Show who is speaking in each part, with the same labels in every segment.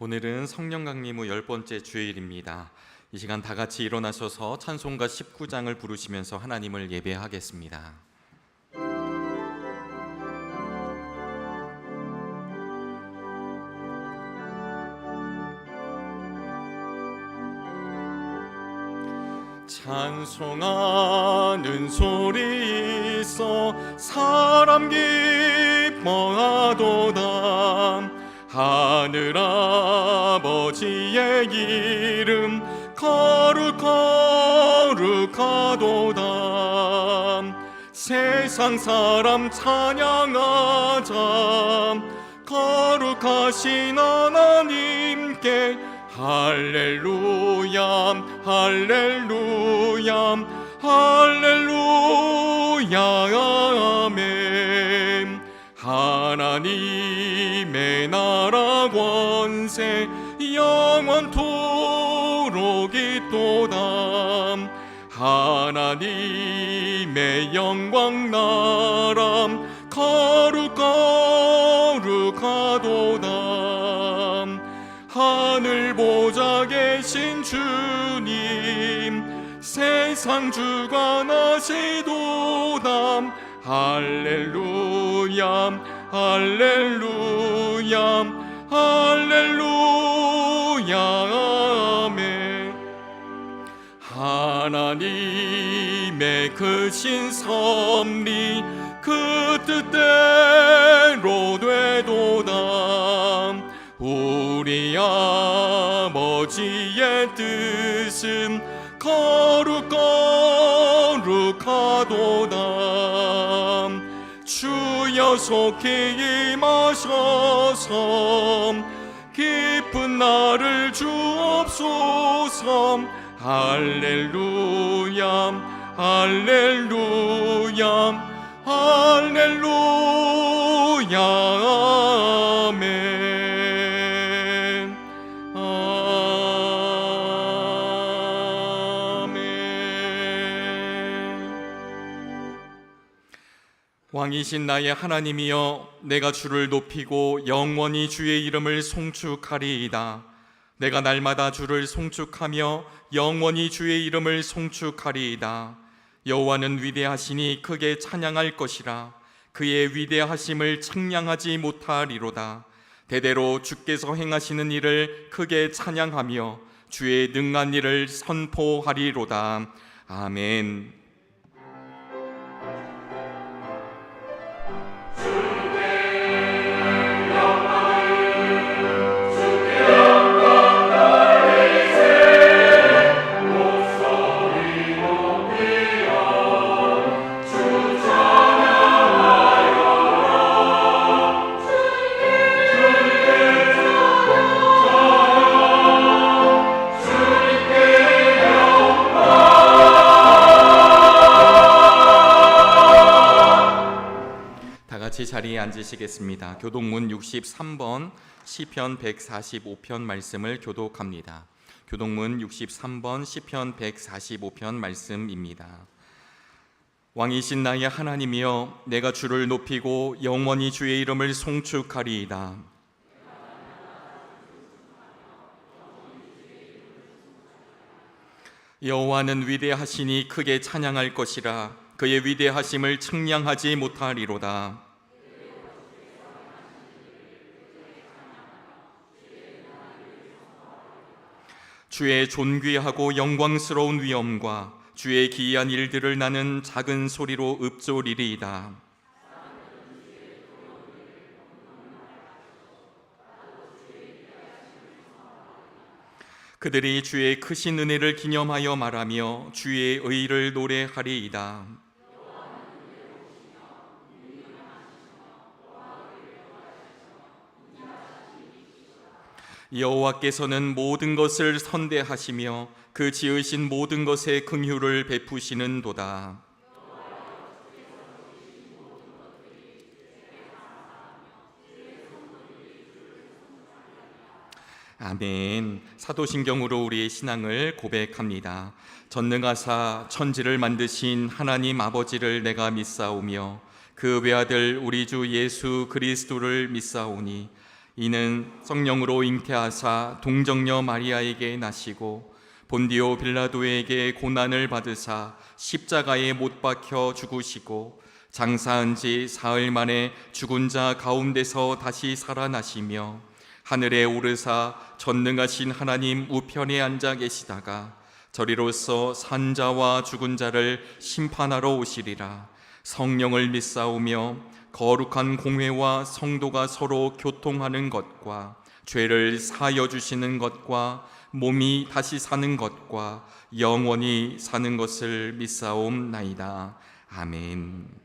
Speaker 1: 오늘은 성령 강림후 10번째 주일입니다. 이 시간 다 같이 일어나셔서 찬송가 19장을 부르시면서 하나님을 예배하겠습니다. 찬송하는 소리 있어 사람 기뻐하도다. 하늘아버지의 이름 거룩거룩하도다. 세상 사람 찬양하자. 거룩하신 하나님께 할렐루야 할렐루야 할렐루야 아멘. 하나님의 나라 권세 영원토록 있도다. 하나님의 영광 나라 거룩거룩하도다. 하늘 보좌 계신 주님 세상 주관하시도다. 할렐루야 할렐루야 할렐루야 아멘. 하나님의 크신 섭리 그 뜻대로 되도다. 우리 아버지의 뜻은 거룩거룩하도다. 주여 속히 임하셔서 기쁜 날을 주옵소서. 할렐루야 할렐루야 할렐루야 아멘. 왕이신 나의 하나님이여, 내가 주를 높이고 영원히 주의 이름을 송축하리이다. 내가 날마다 주를 송축하며 영원히 주의 이름을 송축하리이다. 여호와는 위대하시니 크게 찬양할 것이라. 그의 위대하심을 측량하지 못하리로다. 대대로 주께서 행하시는 일을 크게 찬양하며 주의 능한 일을 선포하리로다. 아멘. 자리에 앉으시겠습니다. 교독문 63번 시편 145편 말씀을 교독합니다. 교독문 63번 시편 145편 말씀입니다. 왕이신 나의 하나님이여, 내가 주를 높이고 영원히 주의 이름을 송축하리이다. 여호와는 위대하시니 크게 찬양할 것이라. 그의 위대하심을 측량하지 못하리로다. 주의 존귀하고 영광스러운 위엄과 주의 기이한 일들을 나는 작은 소리로 읊조리리이다. 그들이 주의 크신 은혜를 기념하여 말하며 주의 의를 노래하리이다. 여호와께서는 모든 것을 선대하시며 그 지으신 모든 것에 긍휼을 베푸시는도다. 아멘. 사도신경으로 우리의 신앙을 고백합니다. 전능하사 천지를 만드신 하나님 아버지를 내가 믿사오며 그 외아들 우리 주 예수 그리스도를 믿사오니 이는 성령으로 잉태하사 동정녀 마리아에게 나시고 본디오 빌라도에게 고난을 받으사 십자가에 못 박혀 죽으시고 장사한 지 사흘 만에 죽은 자 가운데서 다시 살아나시며 하늘에 오르사 전능하신 하나님 우편에 앉아 계시다가 저리로서 산 자와 죽은 자를 심판하러 오시리라. 성령을 믿사오며 거룩한 공회와 성도가 서로 교통하는 것과 죄를 사하여 주시는 것과 몸이 다시 사는 것과 영원히 사는 것을 믿사옵나이다. 아멘.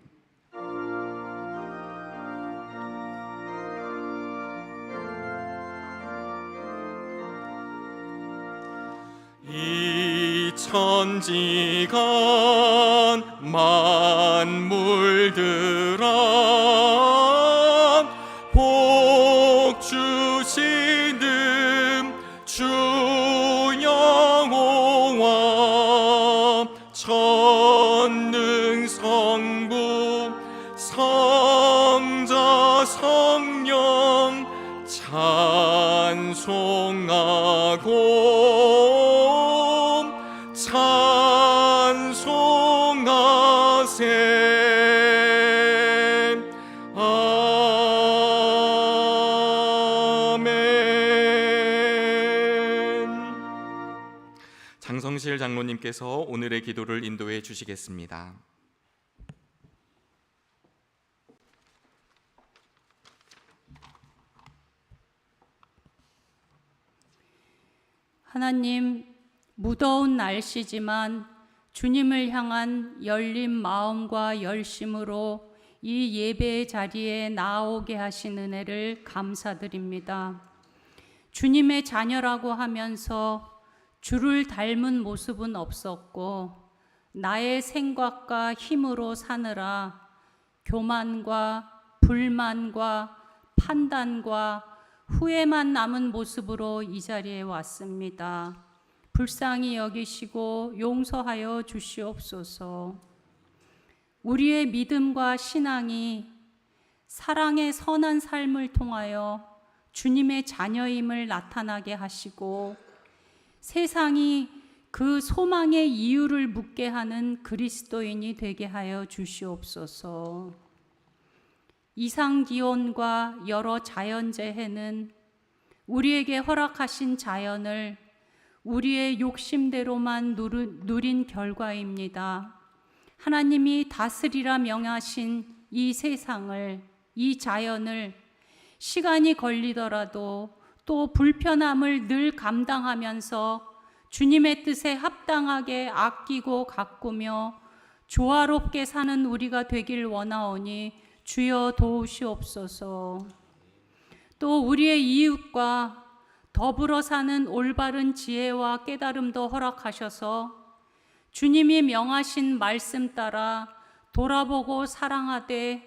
Speaker 1: 이 천지간 만물들아 복 주시는 주 여호와 전능 성부 성자 성령 찬송하고 찬송하세. 아멘. 장성실 장로님께서 오늘의 기도를 인도해 주시겠습니다.
Speaker 2: 하나님, 무더운 날씨지만 주님을 향한 열린 마음과 열심으로 이 예배의 자리에 나오게 하신 은혜를 감사드립니다. 주님의 자녀라고 하면서 주를 닮은 모습은 없었고 나의 생각과 힘으로 사느라 교만과 불만과 판단과 후회만 남은 모습으로 이 자리에 왔습니다. 불쌍히 여기시고 용서하여 주시옵소서. 우리의 믿음과 신앙이 사랑의 선한 삶을 통하여 주님의 자녀임을 나타나게 하시고 세상이 그 소망의 이유를 묻게 하는 그리스도인이 되게 하여 주시옵소서. 이상기온과 여러 자연재해는 우리에게 허락하신 자연을 우리의 욕심대로만 누린 결과입니다. 하나님이 다스리라 명하신 이 세상을, 이 자연을 시간이 걸리더라도 또 불편함을 늘 감당하면서 주님의 뜻에 합당하게 아끼고 가꾸며 조화롭게 사는 우리가 되길 원하오니 주여 도우시옵소서. 또 우리의 이웃과 더불어 사는 올바른 지혜와 깨달음도 허락하셔서 주님이 명하신 말씀 따라 돌아보고 사랑하되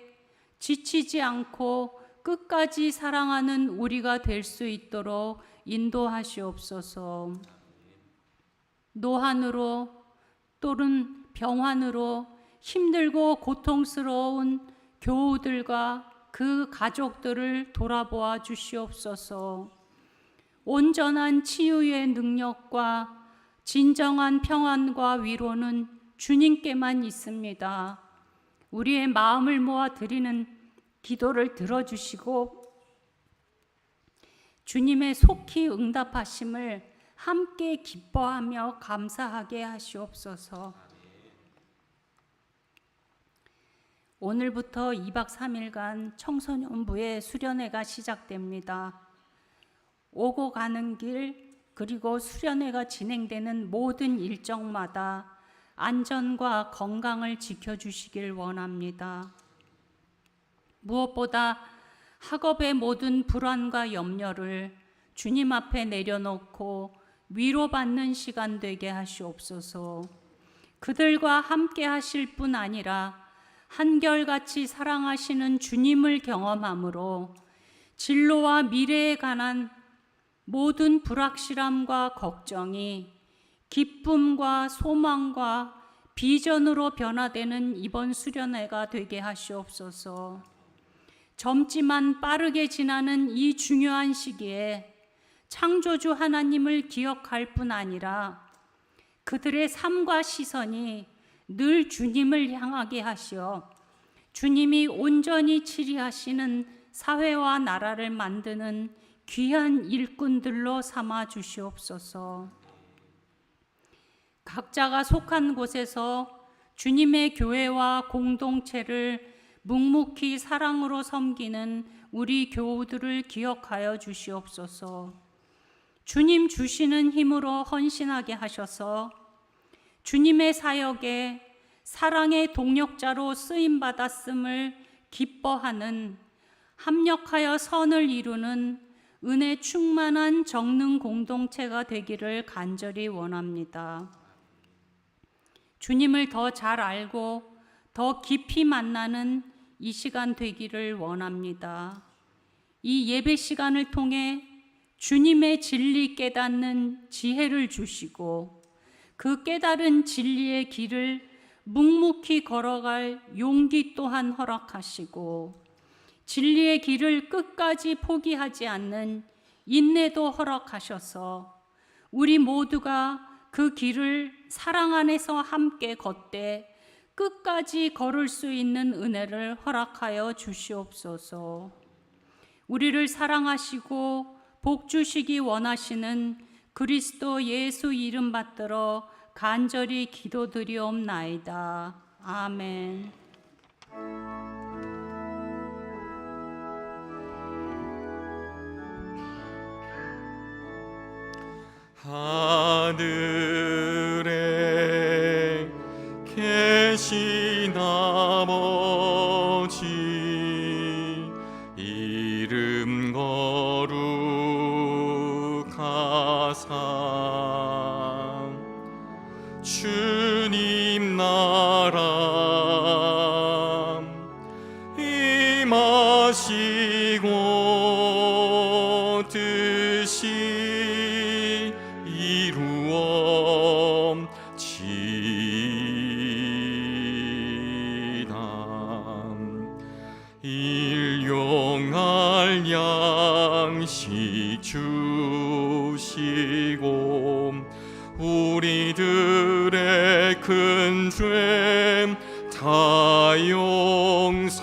Speaker 2: 지치지 않고 끝까지 사랑하는 우리가 될 수 있도록 인도하시옵소서. 노환으로 또는 병환으로 힘들고 고통스러운 교우들과 그 가족들을 돌아보아 주시옵소서. 온전한 치유의 능력과 진정한 평안과 위로는 주님께만 있습니다. 우리의 마음을 모아 드리는 기도를 들어주시고 주님의 속히 응답하심을 함께 기뻐하며 감사하게 하시옵소서. 오늘부터 2박 3일간 청소년부의 수련회가 시작됩니다. 오고 가는 길 그리고 수련회가 진행되는 모든 일정마다 안전과 건강을 지켜주시길 원합니다. 무엇보다 학업의 모든 불안과 염려를 주님 앞에 내려놓고 위로받는 시간 되게 하시옵소서. 그들과 함께 하실 뿐 아니라 한결같이 사랑하시는 주님을 경험함으로 진로와 미래에 관한 모든 불확실함과 걱정이 기쁨과 소망과 비전으로 변화되는 이번 수련회가 되게 하시옵소서. 젊지만 빠르게 지나는 이 중요한 시기에 창조주 하나님을 기억할 뿐 아니라 그들의 삶과 시선이 늘 주님을 향하게 하시어 주님이 온전히 치리하시는 사회와 나라를 만드는 귀한 일꾼들로 삼아 주시옵소서. 각자가 속한 곳에서 주님의 교회와 공동체를 묵묵히 사랑으로 섬기는 우리 교우들을 기억하여 주시옵소서. 주님 주시는 힘으로 헌신하게 하셔서 주님의 사역에 사랑의 동력자로 쓰임받았음을 기뻐하는, 합력하여 선을 이루는 은혜 충만한 정능 공동체가 되기를 간절히 원합니다. 주님을 더 잘 알고 더 깊이 만나는 이 시간 되기를 원합니다. 이 예배 시간을 통해 주님의 진리 깨닫는 지혜를 주시고 그 깨달은 진리의 길을 묵묵히 걸어갈 용기 또한 허락하시고 진리의 길을 끝까지 포기하지 않는 인내도 허락하셔서 우리 모두가 그 길을 사랑 안에서 함께 걷되 끝까지 걸을 수 있는 은혜를 허락하여 주시옵소서. 우리를 사랑하시고 복 주시기 원하시는 그리스도 예수 이름 받들어 간절히 기도드리옵나이다. 아멘.
Speaker 1: 하늘에 계신 아버지 이름 거룩하사 주님 나라 임하시고 뜻이 이루어지이다. 일용할 양식 주시고 우리들의 큰 죄 다 용서하옵시고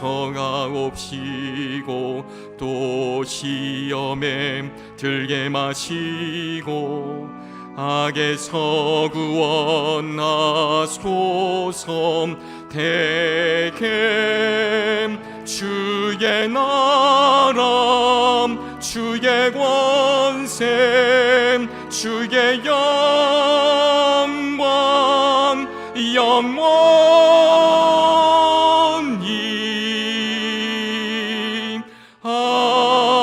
Speaker 1: 또 시험에 들게 마시고 악에서 구원하소서. 대개 주의 나라 주의 권세 주의 영광 영원히 아멘.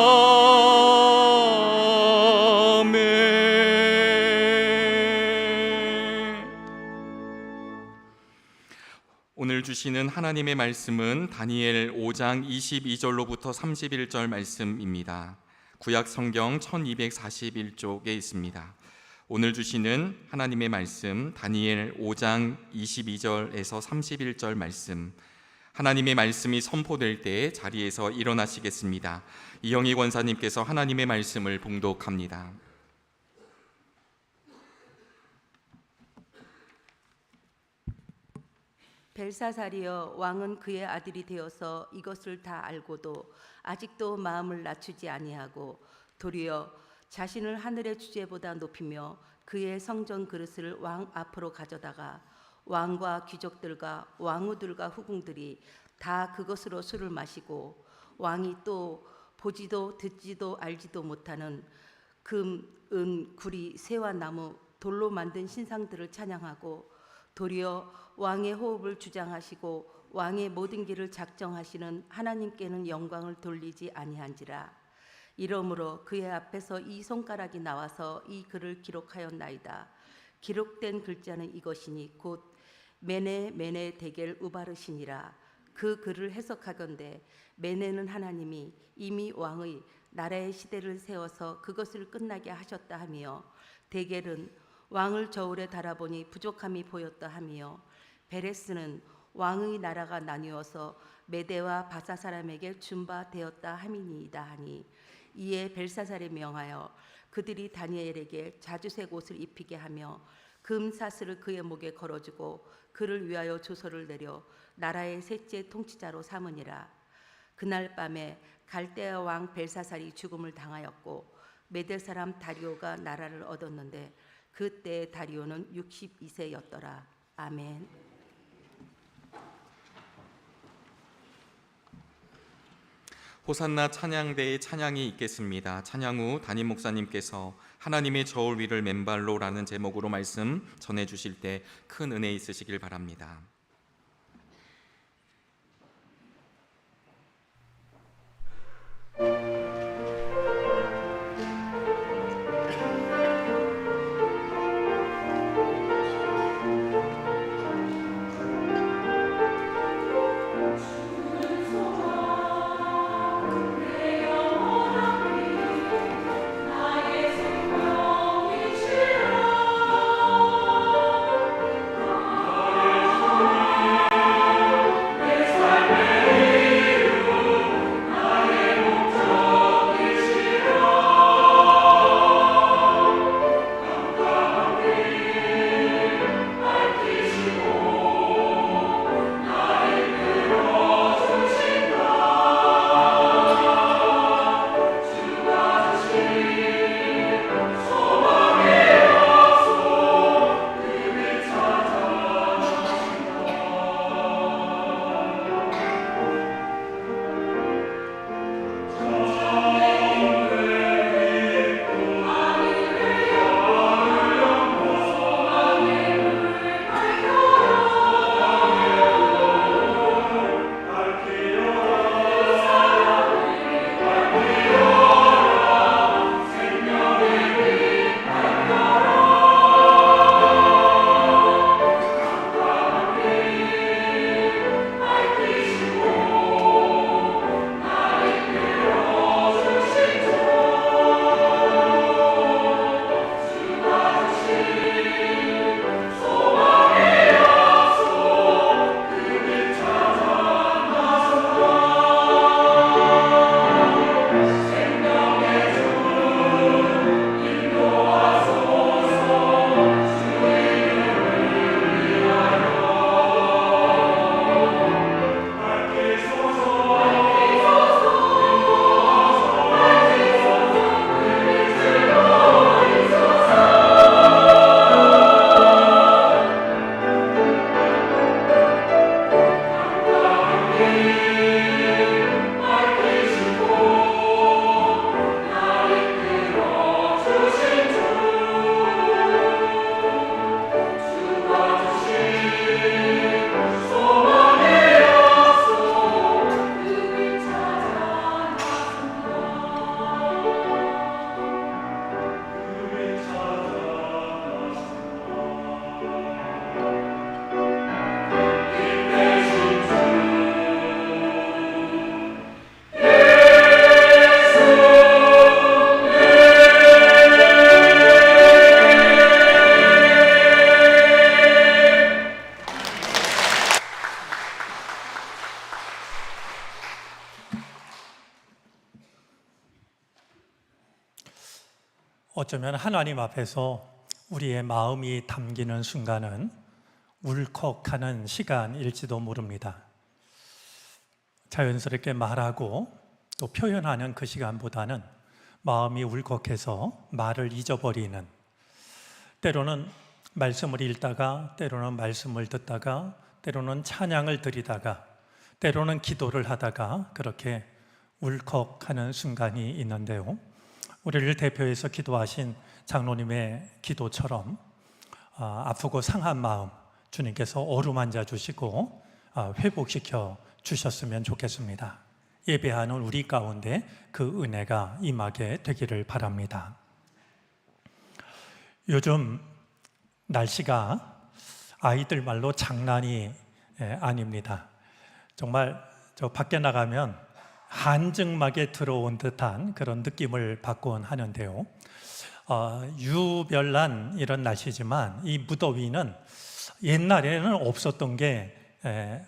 Speaker 1: 오늘 주시는 하나님의 말씀은 다니엘 5장 22절로부터 31절 말씀입니다. 구약 성경 1241쪽에 있습니다. 오늘 주시는 하나님의 말씀 다니엘 5장 22절에서 31절 말씀, 하나님의 말씀이 선포될 때 자리에서 일어나시겠습니다. 이영희 권사님께서 하나님의 말씀을 봉독합니다.
Speaker 3: 벨사살이여, 왕은 그의 아들이 되어서 이것을 다 알고도 아직도 마음을 낮추지 아니하고 도리어 자신을 하늘의 주제보다 높이며 그의 성전 그릇을 왕 앞으로 가져다가 왕과 귀족들과 왕후들과 후궁들이 다 그것으로 술을 마시고 왕이 또 보지도 듣지도 알지도 못하는 금, 은, 구리, 새와 나무, 돌로 만든 신상들을 찬양하고 도리어 왕의 호흡을 주장하시고 왕의 모든 길을 작정하시는 하나님께는 영광을 돌리지 아니한지라. 이러므로 그의 앞에서 이 손가락이 나와서 이 글을 기록하였나이다. 기록된 글자는 이것이니 곧 메네 메네 데겔 우바르시니라. 그 글을 해석하건대 메네는 하나님이 이미 왕의 나라의 시대를 세워서 그것을 끝나게 하셨다 하며, 데겔은 왕을 저울에 달아보니 부족함이 보였다 하며, 베레스는 왕의 나라가 나뉘어서 메대와 바사 사람에게 준바되었다 함이니이다 하니 이에 벨사살에 명하여 그들이 다니엘에게 자주색 옷을 입히게 하며 금 사슬을 그의 목에 걸어주고 그를 위하여 조서를 내려 나라의 셋째 통치자로 삼으니라. 그날 밤에 갈대아 왕 벨사살이 죽음을 당하였고 메대 사람 다리오가 나라를 얻었는데 그때 다리오는 62세였더라. 아멘.
Speaker 1: 호산나 찬양대의 찬양이 있겠습니다. 찬양 후 담임 목사님께서 하나님의 저울 위를 맨발로라는 제목으로 말씀 전해 주실 때 큰 은혜 있으시길 바랍니다.
Speaker 4: 어쩌면 하나님 앞에서 우리의 마음이 담기는 순간은 울컥하는 시간일지도 모릅니다. 자연스럽게 말하고 또 표현하는 그 시간보다는 마음이 울컥해서 말을 잊어버리는, 때로는 말씀을 읽다가, 때로는 말씀을 듣다가, 때로는 찬양을 드리다가, 때로는 기도를 하다가 그렇게 울컥하는 순간이 있는데요, 우리를 대표해서 기도하신 장로님의 기도처럼 아프고 상한 마음 주님께서 어루만져 주시고 회복시켜 주셨으면 좋겠습니다. 예배하는 우리 가운데 그 은혜가 임하게 되기를 바랍니다. 요즘 날씨가 아이들 말로 장난이 아닙니다. 정말 저 밖에 나가면 한증막에 들어온 듯한 그런 느낌을 받곤 하는데요, 유별난 이런 날씨지만 이 무더위는 옛날에는 없었던 게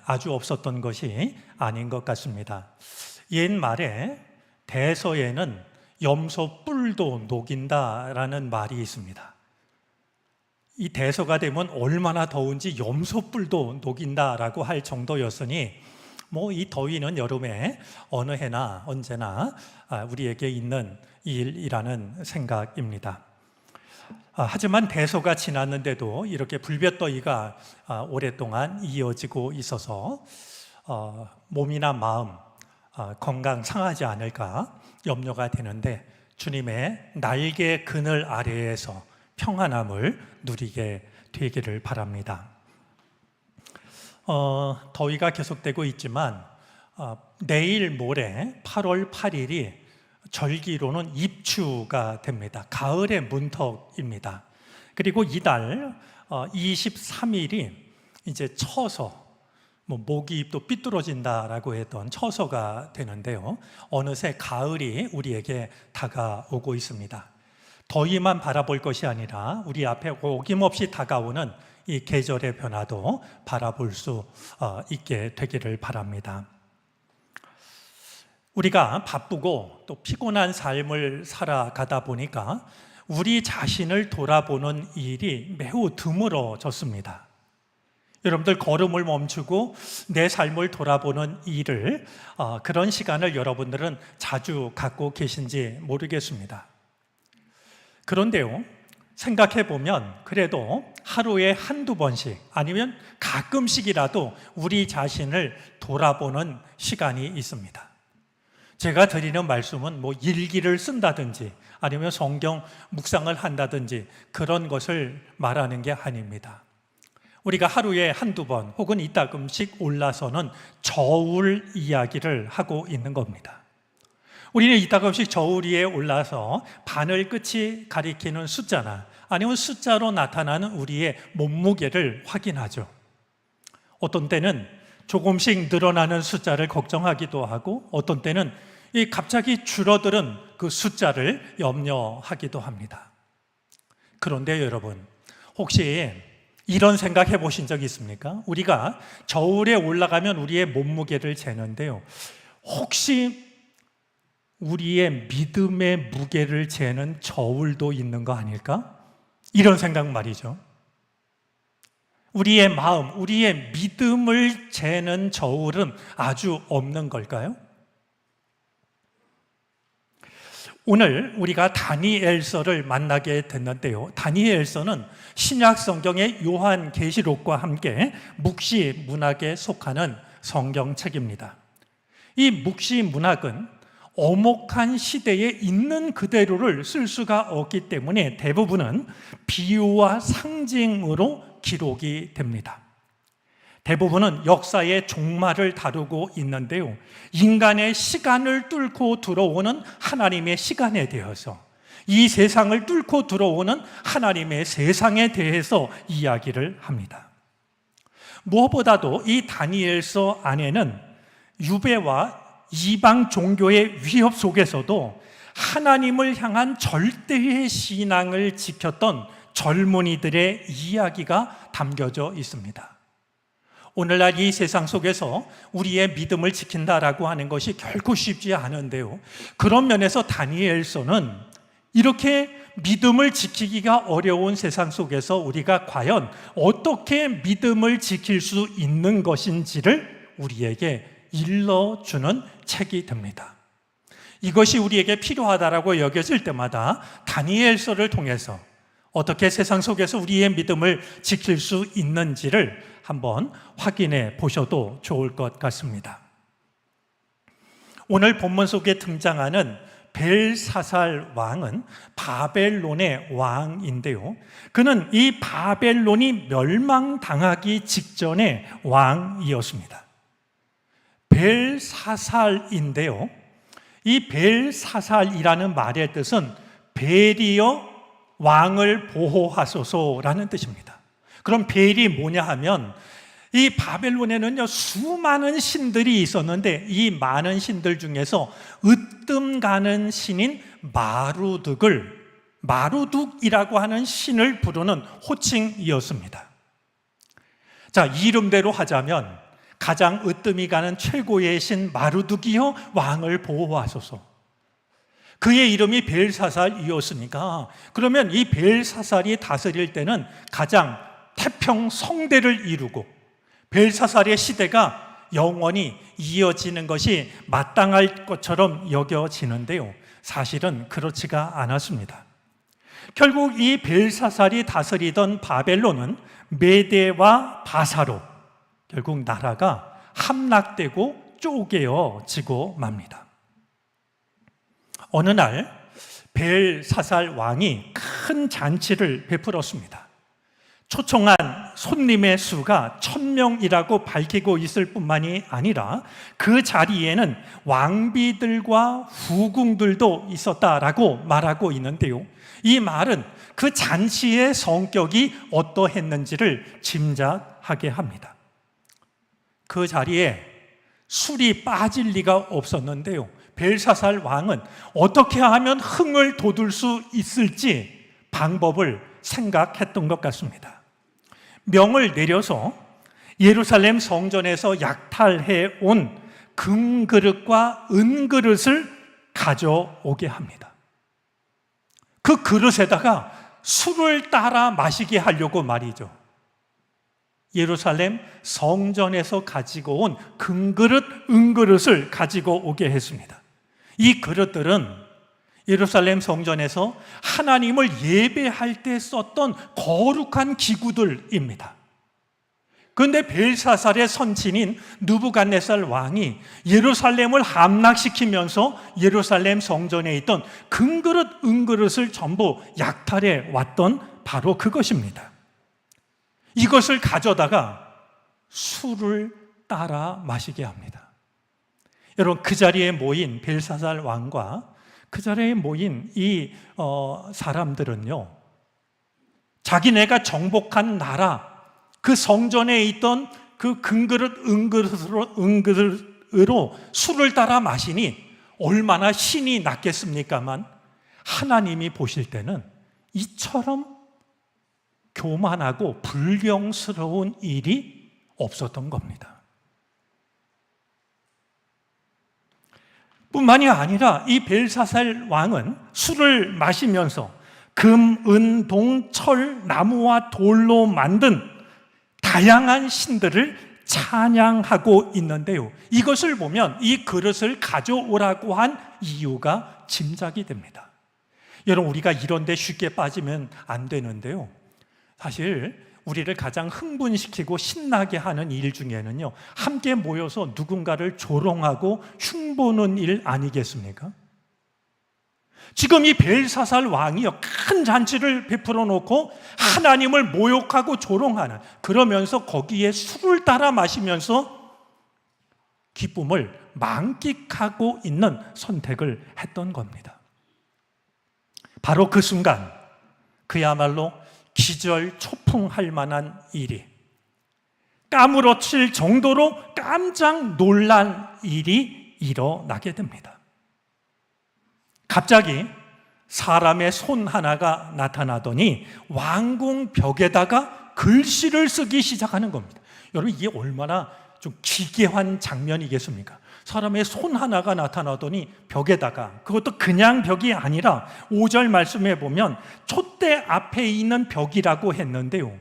Speaker 4: 아주 없었던 것이 아닌 것 같습니다. 옛말에 대서에는 염소 뿔도 녹인다라는 말이 있습니다. 이 대서가 되면 얼마나 더운지 염소 뿔도 녹인다라고 할 정도였으니 이 더위는 여름에 어느 해나 언제나 우리에게 있는 일이라는 생각입니다. 하지만 대서가 지났는데도 이렇게 불볕더위가 오랫동안 이어지고 있어서 몸이나 마음 건강 상하지 않을까 염려가 되는데 주님의 날개 그늘 아래에서 평안함을 누리게 되기를 바랍니다. 더위가 계속되고 있지만 내일 모레 8월 8일이 절기로는 입추가 됩니다. 가을의 문턱입니다. 그리고 이달 23일이 이제 처서, 모기잎도 삐뚤어진다라고 했던 처서가 되는데요. 어느새 가을이 우리에게 다가오고 있습니다. 더위만 바라볼 것이 아니라 우리 앞에 어김없이 다가오는 이 계절의 변화도 바라볼 수 있게 되기를 바랍니다. 우리가 바쁘고 또 피곤한 삶을 살아가다 보니까 우리 자신을 돌아보는 일이 매우 드물어졌습니다. 여러분들 걸음을 멈추고 내 삶을 돌아보는 일을 그런 시간을 여러분들은 자주 갖고 계신지 모르겠습니다. 그런데요, 생각해 보면 그래도 하루에 한두 번씩 아니면 가끔씩이라도 우리 자신을 돌아보는 시간이 있습니다. 제가 드리는 말씀은 일기를 쓴다든지 아니면 성경 묵상을 한다든지 그런 것을 말하는 게 아닙니다. 우리가 하루에 한두 번 혹은 이따금씩 올라서는 저울 이야기를 하고 있는 겁니다. 우리는 이따금씩 저울 위에 올라서 바늘 끝이 가리키는 숫자나 아니면 숫자로 나타나는 우리의 몸무게를 확인하죠. 어떤 때는 조금씩 늘어나는 숫자를 걱정하기도 하고 어떤 때는 이 갑자기 줄어드는 그 숫자를 염려하기도 합니다. 그런데 여러분, 혹시 이런 생각해 보신 적 있습니까? 우리가 저울에 올라가면 우리의 몸무게를 재는데요. 혹시 우리의 믿음의 무게를 재는 저울도 있는 거 아닐까? 이런 생각 말이죠. 우리의 마음, 우리의 믿음을 재는 저울은 아주 없는 걸까요? 오늘 우리가 다니엘서를 만나게 됐는데요. 다니엘서는 신약 성경의 요한계시록과 함께 묵시 문학에 속하는 성경책입니다. 이 묵시 문학은 엄혹한 시대에 있는 그대로를 쓸 수가 없기 때문에 대부분은 비유와 상징으로 기록이 됩니다. 대부분은 역사의 종말을 다루고 있는데요. 인간의 시간을 뚫고 들어오는 하나님의 시간에 대해서, 이 세상을 뚫고 들어오는 하나님의 세상에 대해서 이야기를 합니다. 무엇보다도 이 다니엘서 안에는 유배와 이방 종교의 위협 속에서도 하나님을 향한 절대의 신앙을 지켰던 젊은이들의 이야기가 담겨져 있습니다. 오늘날 이 세상 속에서 우리의 믿음을 지킨다라고 하는 것이 결코 쉽지 않은데요. 그런 면에서 다니엘서는 이렇게 믿음을 지키기가 어려운 세상 속에서 우리가 과연 어떻게 믿음을 지킬 수 있는 것인지를 우리에게 일러주는 책이 됩니다. 이것이 우리에게 필요하다라고 여겨질 때마다 다니엘서를 통해서 어떻게 세상 속에서 우리의 믿음을 지킬 수 있는지를 한번 확인해 보셔도 좋을 것 같습니다. 오늘 본문 속에 등장하는 벨사살 왕은 바벨론의 왕인데요. 그는 이 바벨론이 멸망당하기 직전의 왕이었습니다. 벨사살인데요. 이 벨사살이라는 말의 뜻은 벨이여 왕을 보호하소서라는 뜻입니다. 그럼 벨이 뭐냐 하면 이 바벨론에는요 수많은 신들이 있었는데 이 많은 신들 중에서 으뜸 가는 신인 마루둑이라고 하는 신을 부르는 호칭이었습니다. 자, 이름대로 하자면 가장 으뜸이 가는 최고의 신 마르두기여 왕을 보호하소서. 그의 이름이 벨사살이었으니까 그러면 이 벨사살이 다스릴 때는 가장 태평성대를 이루고 벨사살의 시대가 영원히 이어지는 것이 마땅할 것처럼 여겨지는데요, 사실은 그렇지가 않았습니다. 결국 이 벨사살이 다스리던 바벨론은 메대와 바사로 결국 나라가 함락되고 쪼개어지고 맙니다. 어느 날 벨사살 왕이 큰 잔치를 베풀었습니다. 초청한 손님의 수가 1000명이라고 밝히고 있을 뿐만이 아니라 그 자리에는 왕비들과 후궁들도 있었다라고 말하고 있는데요, 이 말은 그 잔치의 성격이 어떠했는지를 짐작하게 합니다. 그 자리에 술이 빠질 리가 없었는데요, 벨사살 왕은 어떻게 하면 흥을 돋울 수 있을지 방법을 생각했던 것 같습니다. 명을 내려서 예루살렘 성전에서 약탈해 온 금그릇과 은그릇을 가져오게 합니다. 그 그릇에다가 술을 따라 마시게 하려고 말이죠. 예루살렘 성전에서 가지고 온 금그릇, 은그릇을 가지고 오게 했습니다. 이 그릇들은 예루살렘 성전에서 하나님을 예배할 때 썼던 거룩한 기구들입니다. 그런데 벨사살의 선친인 느부갓네살 왕이 예루살렘을 함락시키면서 예루살렘 성전에 있던 금그릇, 은그릇을 전부 약탈해 왔던 바로 그것입니다. 이것을 가져다가 술을 따라 마시게 합니다. 여러분, 그 자리에 모인 벨사살 왕과 그 자리에 모인 이 사람들은요, 자기네가 정복한 나라, 그 성전에 있던 그 금그릇, 은그릇으로 술을 따라 마시니 얼마나 신이 났겠습니까만, 하나님이 보실 때는 이처럼 교만하고 불경스러운 일이 없었던 겁니다. 뿐만이 아니라 이 벨사살 왕은 술을 마시면서 금, 은, 동, 철, 나무와 돌로 만든 다양한 신들을 찬양하고 있는데요, 이것을 보면 이 그릇을 가져오라고 한 이유가 짐작이 됩니다. 여러분, 우리가 이런 데 쉽게 빠지면 안 되는데요, 사실 우리를 가장 흥분시키고 신나게 하는 일 중에는요, 함께 모여서 누군가를 조롱하고 흉보는 일 아니겠습니까? 지금 이 벨사살 왕이요, 큰 잔치를 베풀어 놓고 하나님을 모욕하고 조롱하는, 그러면서 거기에 술을 따라 마시면서 기쁨을 만끽하고 있는 선택을 했던 겁니다. 바로 그 순간 그야말로 기절초풍할 만한 일이, 까무러칠 정도로 깜짝 놀란 일이 일어나게 됩니다. 갑자기 사람의 손 하나가 나타나더니 왕궁 벽에다가 글씨를 쓰기 시작하는 겁니다. 여러분, 이게 얼마나 좀 기괴한 장면이겠습니까? 사람의 손 하나가 나타나더니 벽에다가, 그것도 그냥 벽이 아니라 5절 말씀에 보면 촛대 앞에 있는 벽이라고 했는데요,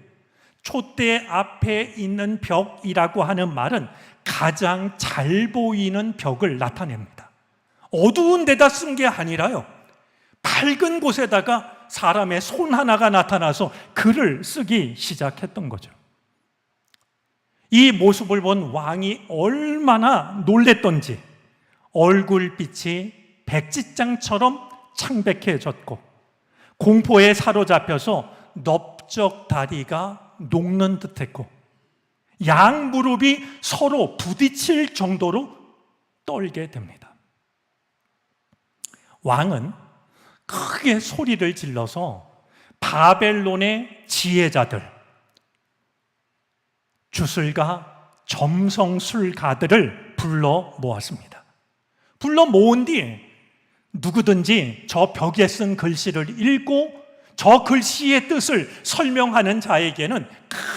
Speaker 4: 촛대 앞에 있는 벽이라고 하는 말은 가장 잘 보이는 벽을 나타냅니다. 어두운 데다 쓴 게 아니라요, 밝은 곳에다가 사람의 손 하나가 나타나서 글을 쓰기 시작했던 거죠. 이 모습을 본 왕이 얼마나 놀랬던지 얼굴빛이 백지장처럼 창백해졌고 공포에 사로잡혀서 넓적 다리가 녹는 듯했고 양 무릎이 서로 부딪힐 정도로 떨게 됩니다. 왕은 크게 소리를 질러서 바벨론의 지혜자들, 주술가, 점성술가들을 불러 모았습니다. 불러 모은 뒤에 누구든지 저 벽에 쓴 글씨를 읽고 저 글씨의 뜻을 설명하는 자에게는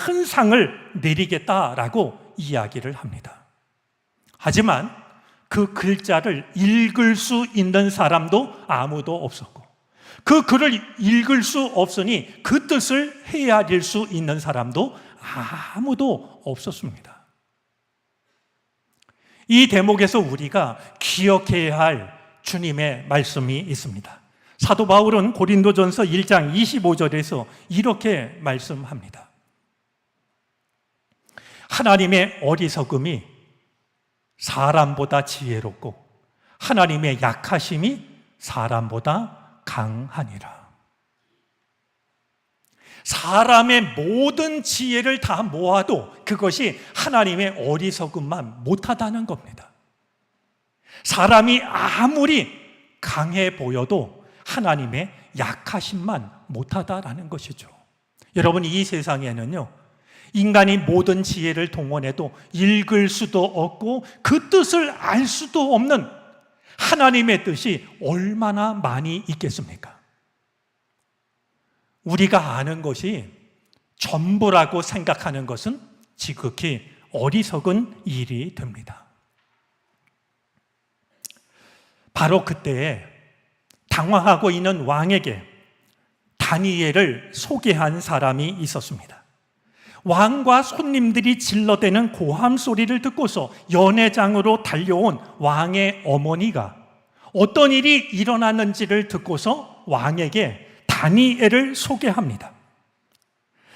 Speaker 4: 큰 상을 내리겠다라고 이야기를 합니다. 하지만 그 글자를 읽을 수 있는 사람도 아무도 없었고, 그 글을 읽을 수 없으니 그 뜻을 헤아릴 수 있는 사람도 아무도 없었습니다. 이 대목에서 우리가 기억해야 할 주님의 말씀이 있습니다. 사도 바울은 고린도전서 1장 25절에서 이렇게 말씀합니다. 하나님의 어리석음이 사람보다 지혜롭고 하나님의 약하심이 사람보다 강하니라. 사람의 모든 지혜를 다 모아도 그것이 하나님의 어리석음만 못하다는 겁니다. 사람이 아무리 강해 보여도 하나님의 약하심만 못하다라는 것이죠. 여러분, 이 세상에는요, 인간이 모든 지혜를 동원해도 읽을 수도 없고 그 뜻을 알 수도 없는 하나님의 뜻이 얼마나 많이 있겠습니까? 우리가 아는 것이 전부라고 생각하는 것은 지극히 어리석은 일이 됩니다. 바로 그때에 당황하고 있는 왕에게 다니엘을 소개한 사람이 있었습니다. 왕과 손님들이 질러대는 고함 소리를 듣고서 연회장으로 달려온 왕의 어머니가 어떤 일이 일어났는지를 듣고서 왕에게 다니엘을 소개합니다.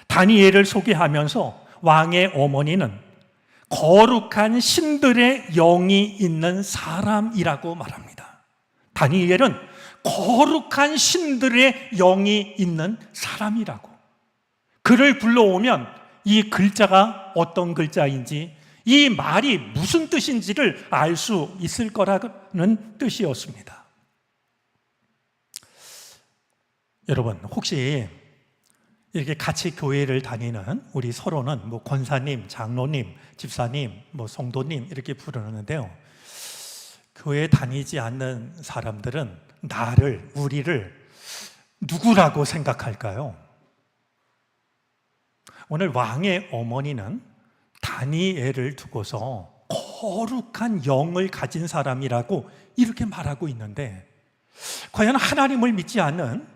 Speaker 4: 다니엘을 소개하면서 왕의 어머니는 거룩한 신들의 영이 있는 사람이라고 말합니다. 다니엘은 거룩한 신들의 영이 있는 사람이라고. 그를 불러오면 이 글자가 어떤 글자인지, 이 말이 무슨 뜻인지를 알 수 있을 거라는 뜻이었습니다. 여러분, 혹시 이렇게 같이 교회를 다니는 우리 서로는 뭐 권사님, 장로님, 집사님, 뭐 성도님 이렇게 부르는데요, 교회 다니지 않는 사람들은 우리를 누구라고 생각할까요? 오늘 왕의 어머니는 다니엘을 두고서 거룩한 영을 가진 사람이라고 이렇게 말하고 있는데, 과연 하나님을 믿지 않는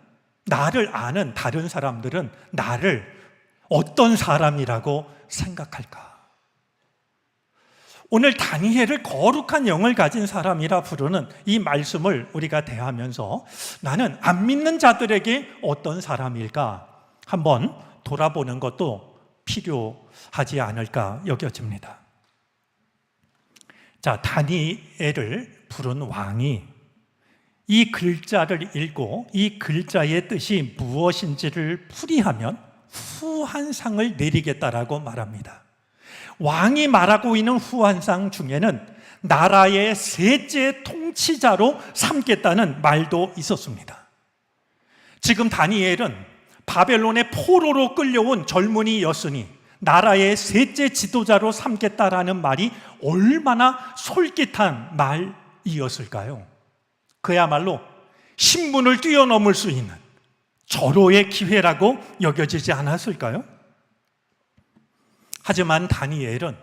Speaker 4: 나를 아는 다른 사람들은 나를 어떤 사람이라고 생각할까? 오늘 다니엘을 거룩한 영을 가진 사람이라 부르는 이 말씀을 우리가 대하면서 나는 안 믿는 자들에게 어떤 사람일까 한번 돌아보는 것도 필요하지 않을까 여겨집니다. 자, 다니엘을 부른 왕이 이 글자를 읽고 이 글자의 뜻이 무엇인지를 풀이하면 후한상을 내리겠다라고 말합니다. 왕이 말하고 있는 후한상 중에는 나라의 셋째 통치자로 삼겠다는 말도 있었습니다. 지금 다니엘은 바벨론의 포로로 끌려온 젊은이였으니 나라의 셋째 지도자로 삼겠다라는 말이 얼마나 솔깃한 말이었을까요? 그야말로 신분을 뛰어넘을 수 있는 절호의 기회라고 여겨지지 않았을까요? 하지만 다니엘은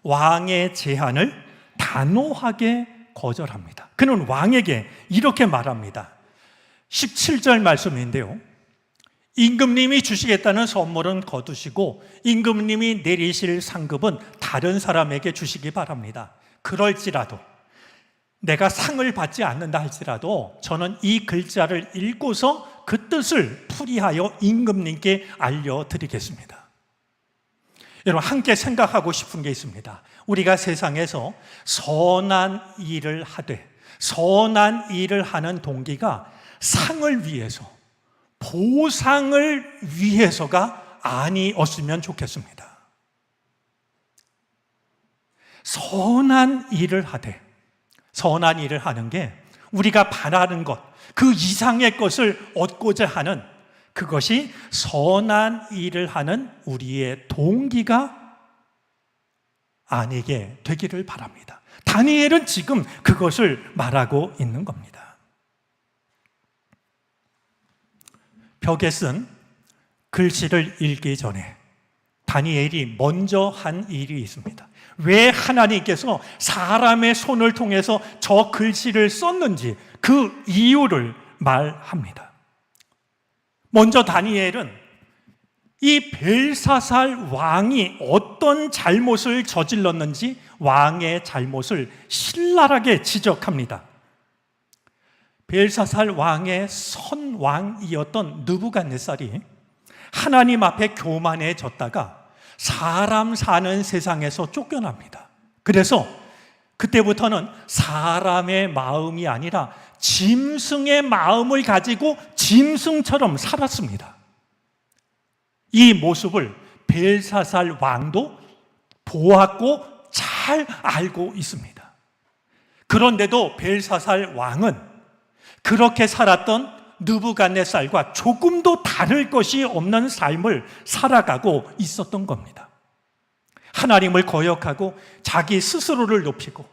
Speaker 4: 왕의 제안을 단호하게 거절합니다. 그는 왕에게 이렇게 말합니다. 17절 말씀인데요, 임금님이 주시겠다는 선물은 거두시고 임금님이 내리실 상급은 다른 사람에게 주시기 바랍니다. 그럴지라도, 내가 상을 받지 않는다 할지라도 저는 이 글자를 읽고서 그 뜻을 풀이하여 임금님께 알려드리겠습니다. 여러분, 함께 생각하고 싶은 게 있습니다. 우리가 세상에서 선한 일을 하되 선한 일을 하는 동기가 상을 위해서, 보상을 위해서가 아니었으면 좋겠습니다. 선한 일을 하되, 선한 일을 하는 게 우리가 바라는 것, 그 이상의 것을 얻고자 하는, 그것이 선한 일을 하는 우리의 동기가 아니게 되기를 바랍니다. 다니엘은 지금 그것을 말하고 있는 겁니다. 벽에 쓴 글씨를 읽기 전에 다니엘이 먼저 한 일이 있습니다. 왜 하나님께서 사람의 손을 통해서 저 글씨를 썼는지 그 이유를 말합니다. 먼저 다니엘은 이 벨사살 왕이 어떤 잘못을 저질렀는지 왕의 잘못을 신랄하게 지적합니다. 벨사살 왕의 선왕이었던 느부갓네살이 하나님 앞에 교만해졌다가 사람 사는 세상에서 쫓겨납니다. 그래서 그때부터는 사람의 마음이 아니라 짐승의 마음을 가지고 짐승처럼 살았습니다. 이 모습을 벨사살 왕도 보았고 잘 알고 있습니다. 그런데도 벨사살 왕은 그렇게 살았던 느부갓네살과 조금도 다를 것이 없는 삶을 살아가고 있었던 겁니다. 하나님을 거역하고 자기 스스로를 높이고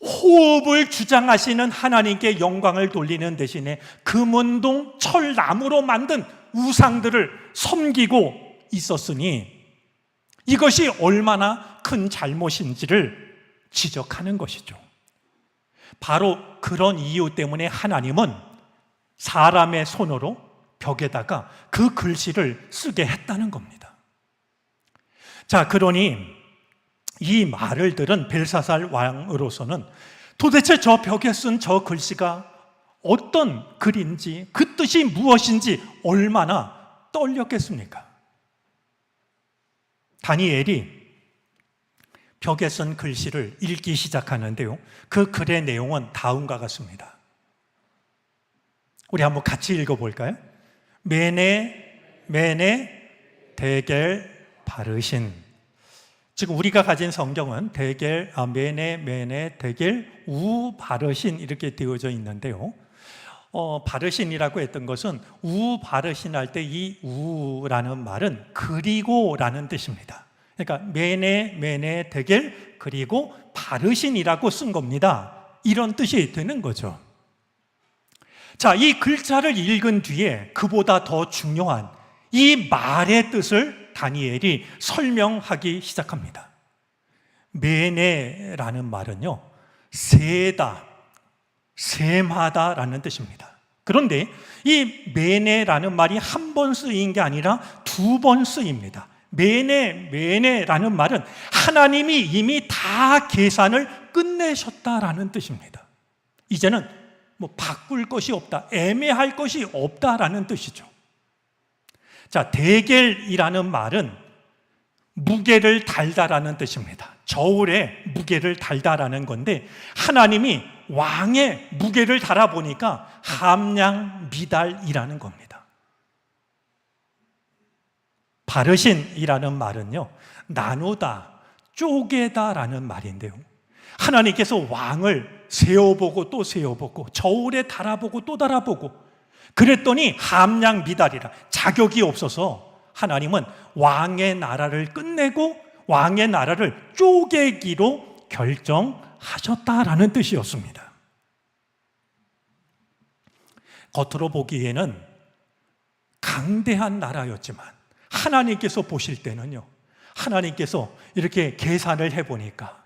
Speaker 4: 호흡을 주장하시는 하나님께 영광을 돌리는 대신에 금은동 철나무로 만든 우상들을 섬기고 있었으니 이것이 얼마나 큰 잘못인지를 지적하는 것이죠. 바로 그런 이유 때문에 하나님은 사람의 손으로 벽에다가 그 글씨를 쓰게 했다는 겁니다. 자, 그러니 이 말을 들은 벨사살 왕으로서는 도대체 저 벽에 쓴 저 글씨가 어떤 글인지 그 뜻이 무엇인지 얼마나 떨렸겠습니까? 다니엘이 벽에 쓴 글씨를 읽기 시작하는데요, 그 글의 내용은 다음과 같습니다. 우리 한번 같이 읽어볼까요? 메네 데겔 바르신. 지금 우리가 가진 성경은 메네 데겔 우 바르신 이렇게 되어져 있는데요, 바르신이라고 했던 것은 우 바르신 할 때 이 우라는 말은 그리고라는 뜻입니다. 그러니까 메네 데겔 그리고 바르신이라고 쓴 겁니다. 이런 뜻이 되는 거죠. 자, 이 글자를 읽은 뒤에 그보다 더 중요한 이 말의 뜻을 다니엘이 설명하기 시작합니다. 메네라는 말은요, 세다, 셈하다라는 뜻입니다. 그런데 이 메네라는 말이 한 번 쓰인 게 아니라 두 번 쓰입니다. 메네라는 말은 하나님이 이미 다 계산을 끝내셨다라는 뜻입니다. 이제는 바꿀 것이 없다, 애매할 것이 없다라는 뜻이죠. 자, 데겔이라는 말은 무게를 달다라는 뜻입니다. 저울에 무게를 달다라는 건데 하나님이 왕의 무게를 달아보니까 함량미달이라는 겁니다. 바르신이라는 말은요, 나누다, 쪼개다라는 말인데요, 하나님께서 왕을 세어보고 또 세어보고 저울에 달아보고 또 달아보고 그랬더니 함량미달이라 자격이 없어서 하나님은 왕의 나라를 끝내고 왕의 나라를 쪼개기로 결정하셨다라는 뜻이었습니다. 겉으로 보기에는 강대한 나라였지만 하나님께서 보실 때는요, 하나님께서 이렇게 계산을 해보니까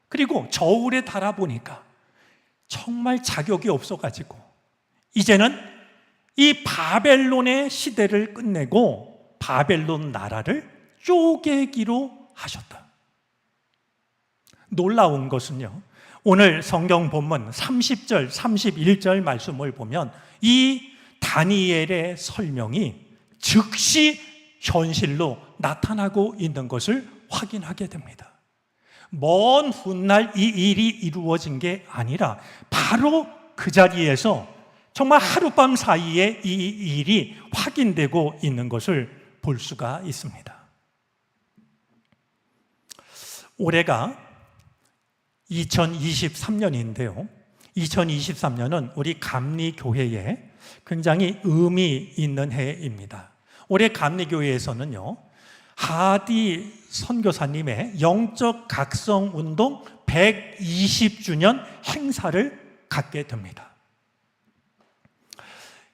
Speaker 4: 그리고 저울에 달아보니까 정말 자격이 없어가지고 이제는 이 바벨론의 시대를 끝내고 바벨론 나라를 쪼개기로 하셨다. 놀라운 것은요, 오늘 성경 본문 30절, 31절 말씀을 보면 이 다니엘의 설명이 즉시 현실로 나타나고 있는 것을 확인하게 됩니다. 먼 훗날 이 일이 이루어진 게 아니라 바로 그 자리에서 정말 하룻밤 사이에 이 일이 확인되고 있는 것을 볼 수가 있습니다. 올해가 2023년인데요. 2023년은 우리 감리교회에 굉장히 의미 있는 해입니다. 올해 감리교회에서는요, 하디 선교사님의 영적 각성 운동 120주년 행사를 갖게 됩니다.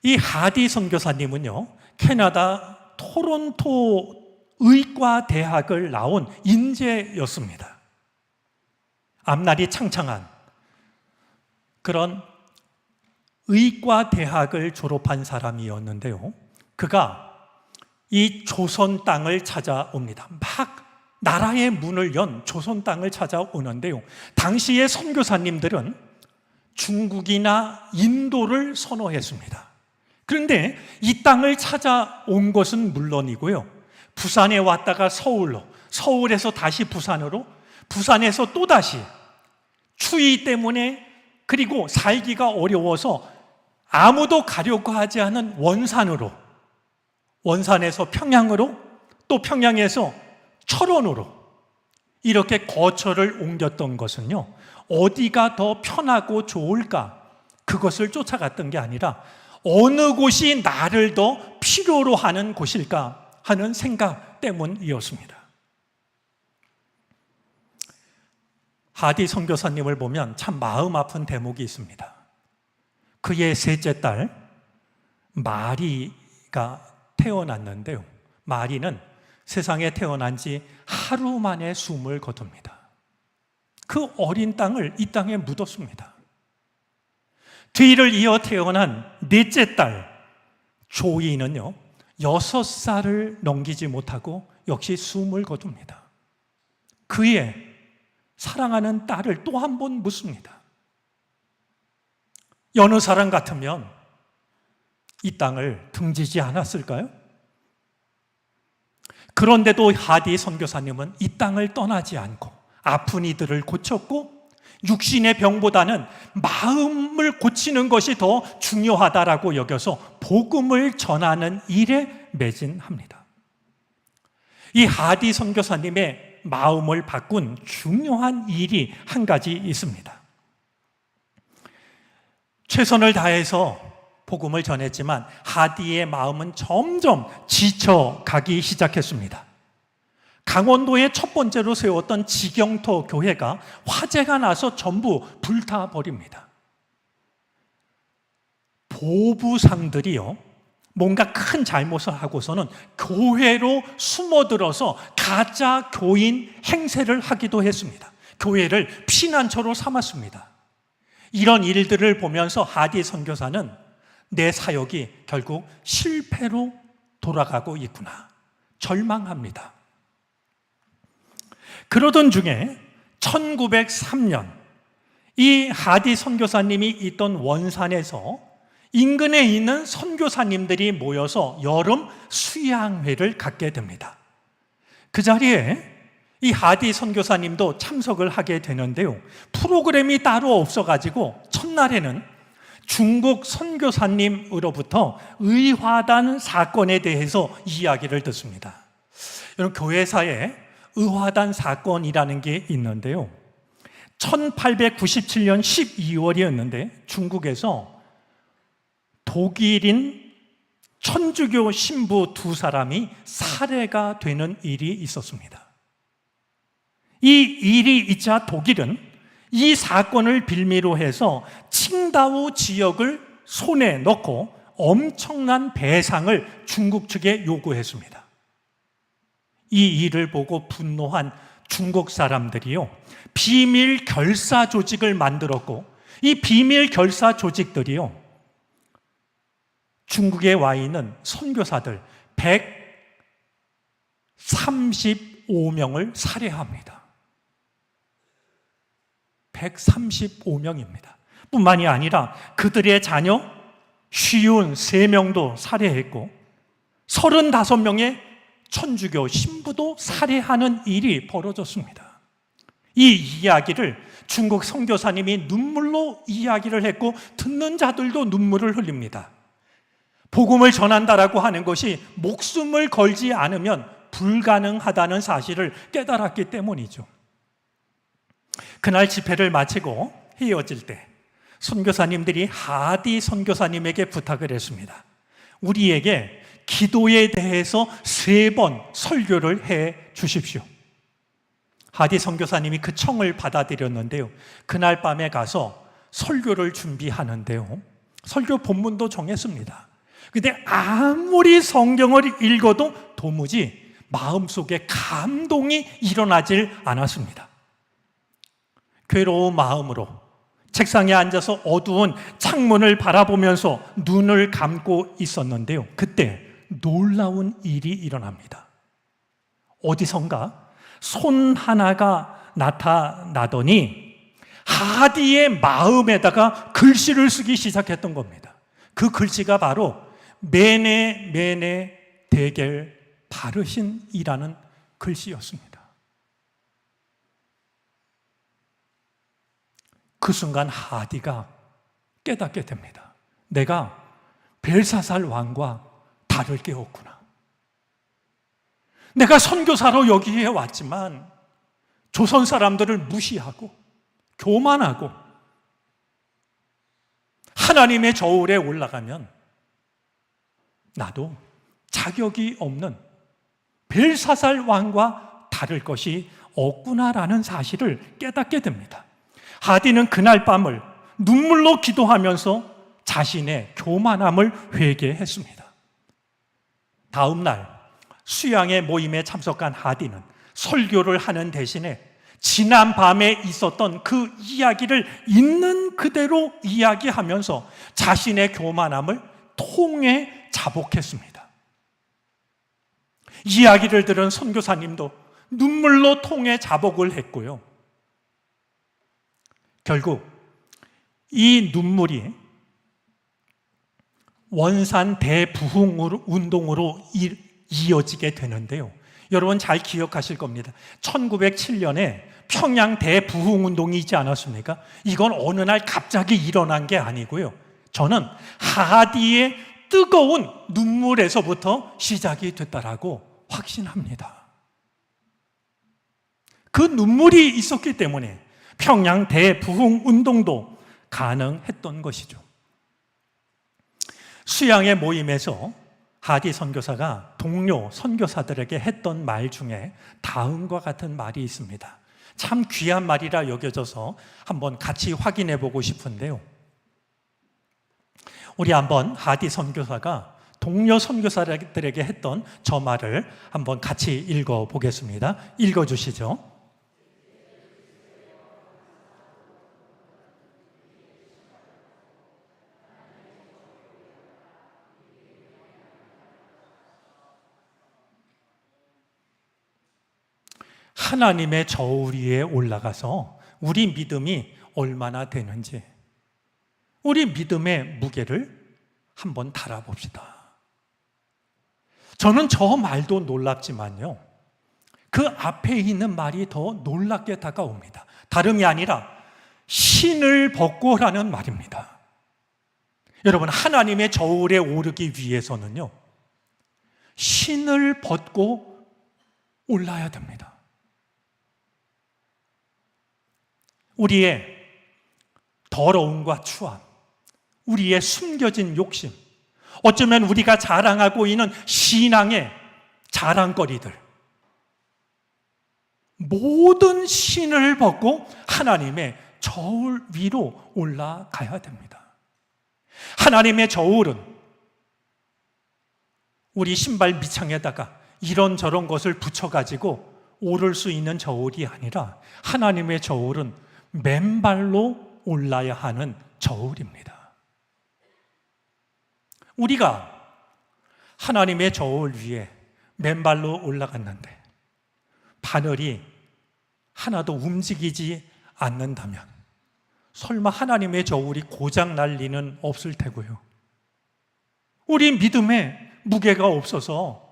Speaker 4: 이 하디 선교사님은요, 캐나다 토론토 의과대학을 나온 인재였습니다. 앞날이 창창한 그런 의과대학을 졸업한 사람이었는데요. 그가 이 조선 땅을 찾아옵니다. 막 나라의 문을 연 조선 땅을 찾아오는데요. 당시의 선교사님들은 중국이나 인도를 선호했습니다. 그런데 이 땅을 찾아온 것은 물론이고요. 부산에 왔다가 서울로, 서울에서 다시 부산으로, 부산에서 또다시 추위 때문에 그리고 살기가 어려워서 아무도 가려고 하지 않은 원산으로, 원산에서 평양으로, 또 평양에서 철원으로 이렇게 거처를 옮겼던 것은요, 어디가 더 편하고 좋을까, 그것을 쫓아갔던 게 아니라 어느 곳이 나를 더 필요로 하는 곳일까 하는 생각 때문이었습니다. 하디 선교사님을 보면 참 마음 아픈 대목이 있습니다. 그의 셋째 딸 마리가 태어났는데요. 마리는 세상에 태어난 지 하루 만에 숨을 거둡니다. 그 어린 땅을 이 땅에 묻었습니다. 뒤를 이어 태어난 넷째 딸 조이는요, 6살을 넘기지 못하고 역시 숨을 거둡니다. 그의 사랑하는 딸을 또 한 번 묻습니다. 여느 사람 같으면 이 땅을 등지지 않았을까요? 그런데도 하디 선교사님은 이 땅을 떠나지 않고 아픈 이들을 고쳤고, 육신의 병보다는 마음을 고치는 것이 더 중요하다라고 여겨서 복음을 전하는 일에 매진합니다. 이 하디 선교사님의 마음을 바꾼 중요한 일이 한 가지 있습니다. 최선을 다해서 복음을 전했지만 하디의 마음은 점점 지쳐가기 시작했습니다. 강원도에 첫 번째로 세웠던 지경터 교회가 화재가 나서 전부 불타버립니다. 보부상들이요, 뭔가 큰 잘못을 하고서는 교회로 숨어들어서 가짜 교인 행세를 하기도 했습니다. 교회를 피난처로 삼았습니다. 이런 일들을 보면서 하디 선교사는 내 사역이 결국 실패로 돌아가고 있구나, 절망합니다. 그러던 중에 1903년 이 하디 선교사님이 있던 원산에서 인근에 있는 선교사님들이 모여서 여름 수양회를 갖게 됩니다. 그 자리에 이 하디 선교사님도 참석을 하게 되는데요. 프로그램이 따로 없어가지고 첫날에는 중국 선교사님으로부터 의화단 사건에 대해서 이야기를 듣습니다. 여러분, 교회사에 의화단 사건이라는 게 있는데요. 1897년 12월이었는데 중국에서 독일인 천주교 신부 2사람이 살해가 되는 일이 있었습니다. 이 일이 있자 독일은 이 사건을 빌미로 해서 칭다오 지역을 손에 넣고 엄청난 배상을 중국 측에 요구했습니다. 이 일을 보고 분노한 중국 사람들이요, 비밀 결사 조직을 만들었고, 이 비밀 결사 조직들이요, 중국에 와 있는 선교사들 135명을 살해합니다. 135명입니다. 뿐만이 아니라 그들의 자녀 53명도 살해했고 35명의 천주교 신부도 살해하는 일이 벌어졌습니다. 이 이야기를 중국 선교사님이 눈물로 이야기를 했고 듣는 자들도 눈물을 흘립니다. 복음을 전한다라고 하는 것이 목숨을 걸지 않으면 불가능하다는 사실을 깨달았기 때문이죠. 그날 집회를 마치고 헤어질 때 선교사님들이 하디 선교사님에게 부탁을 했습니다. 우리에게 기도에 대해서 3번 설교를 해 주십시오. 하디 선교사님이 그 청을 받아들였는데요. 그날 밤에 가서 설교를 준비하는데요. 설교 본문도 정했습니다. 근데 아무리 성경을 읽어도 도무지 마음속에 감동이 일어나질 않았습니다. 괴로운 마음으로 책상에 앉아서 어두운 창문을 바라보면서 눈을 감고 있었는데요. 그때 놀라운 일이 일어납니다. 어디선가 손 하나가 나타나더니 하디의 마음에다가 글씨를 쓰기 시작했던 겁니다. 그 글씨가 바로 메네 메네 데겔 바르신이라는 글씨였습니다. 그 순간 하디가 깨닫게 됩니다. 내가 벨사살 왕과 다를 게 없구나. 내가 선교사로 여기에 왔지만 조선 사람들을 무시하고 교만하고 하나님의 저울에 올라가면 나도 자격이 없는 벨사살 왕과 다를 것이 없구나라는 사실을 깨닫게 됩니다. 하디는 그날 밤을 눈물로 기도하면서 자신의 교만함을 회개했습니다. 다음 날 수양의 모임에 참석한 하디는 설교를 하는 대신에 지난 밤에 있었던 그 이야기를 있는 그대로 이야기하면서 자신의 교만함을 통해 자복했습니다. 이야기를 들은 선교사님도 눈물로 통해 자복을 했고요. 결국 이 눈물이 원산 대부흥 운동으로 이어지게 되는데요. 여러분 잘 기억하실 겁니다. 1907년에 평양 대부흥 운동이 있지 않았습니까? 이건 어느 날 갑자기 일어난 게 아니고요. 저는 하디의 뜨거운 눈물에서부터 시작이 됐다라고 확신합니다. 그 눈물이 있었기 때문에 평양 대부흥 운동도 가능했던 것이죠. 수양의 모임에서 하디 선교사가 동료 선교사들에게 했던 말 중에 다음과 같은 말이 있습니다. 참 귀한 말이라 여겨져서 한번 같이 확인해 보고 싶은데요. 우리 한번 하디 선교사가 동료 선교사들에게 했던 저 말을 한번 같이 읽어 보겠습니다. 읽어 주시죠. 하나님의 저울 위에 올라가서 우리 믿음이 얼마나 되는지 우리 믿음의 무게를 한번 달아봅시다. 저는 저 말도 놀랍지만요, 그 앞에 있는 말이 더 놀랍게 다가옵니다. 다름이 아니라 신을 벗고라는 말입니다. 여러분, 하나님의 저울에 오르기 위해서는요, 신을 벗고 올라야 됩니다. 우리의 더러움과 추함, 우리의 숨겨진 욕심, 어쩌면 우리가 자랑하고 있는 신앙의 자랑거리들, 모든 신을 벗고 하나님의 저울 위로 올라가야 됩니다. 하나님의 저울은 우리 신발 밑창에다가 이런저런 것을 붙여가지고 오를 수 있는 저울이 아니라 하나님의 저울은 맨발로 올라야 하는 저울입니다. 우리가 하나님의 저울 위에 맨발로 올라갔는데 바늘이 하나도 움직이지 않는다면 설마 하나님의 저울이 고장 날 리는 없을 테고요. 우리 믿음에 무게가 없어서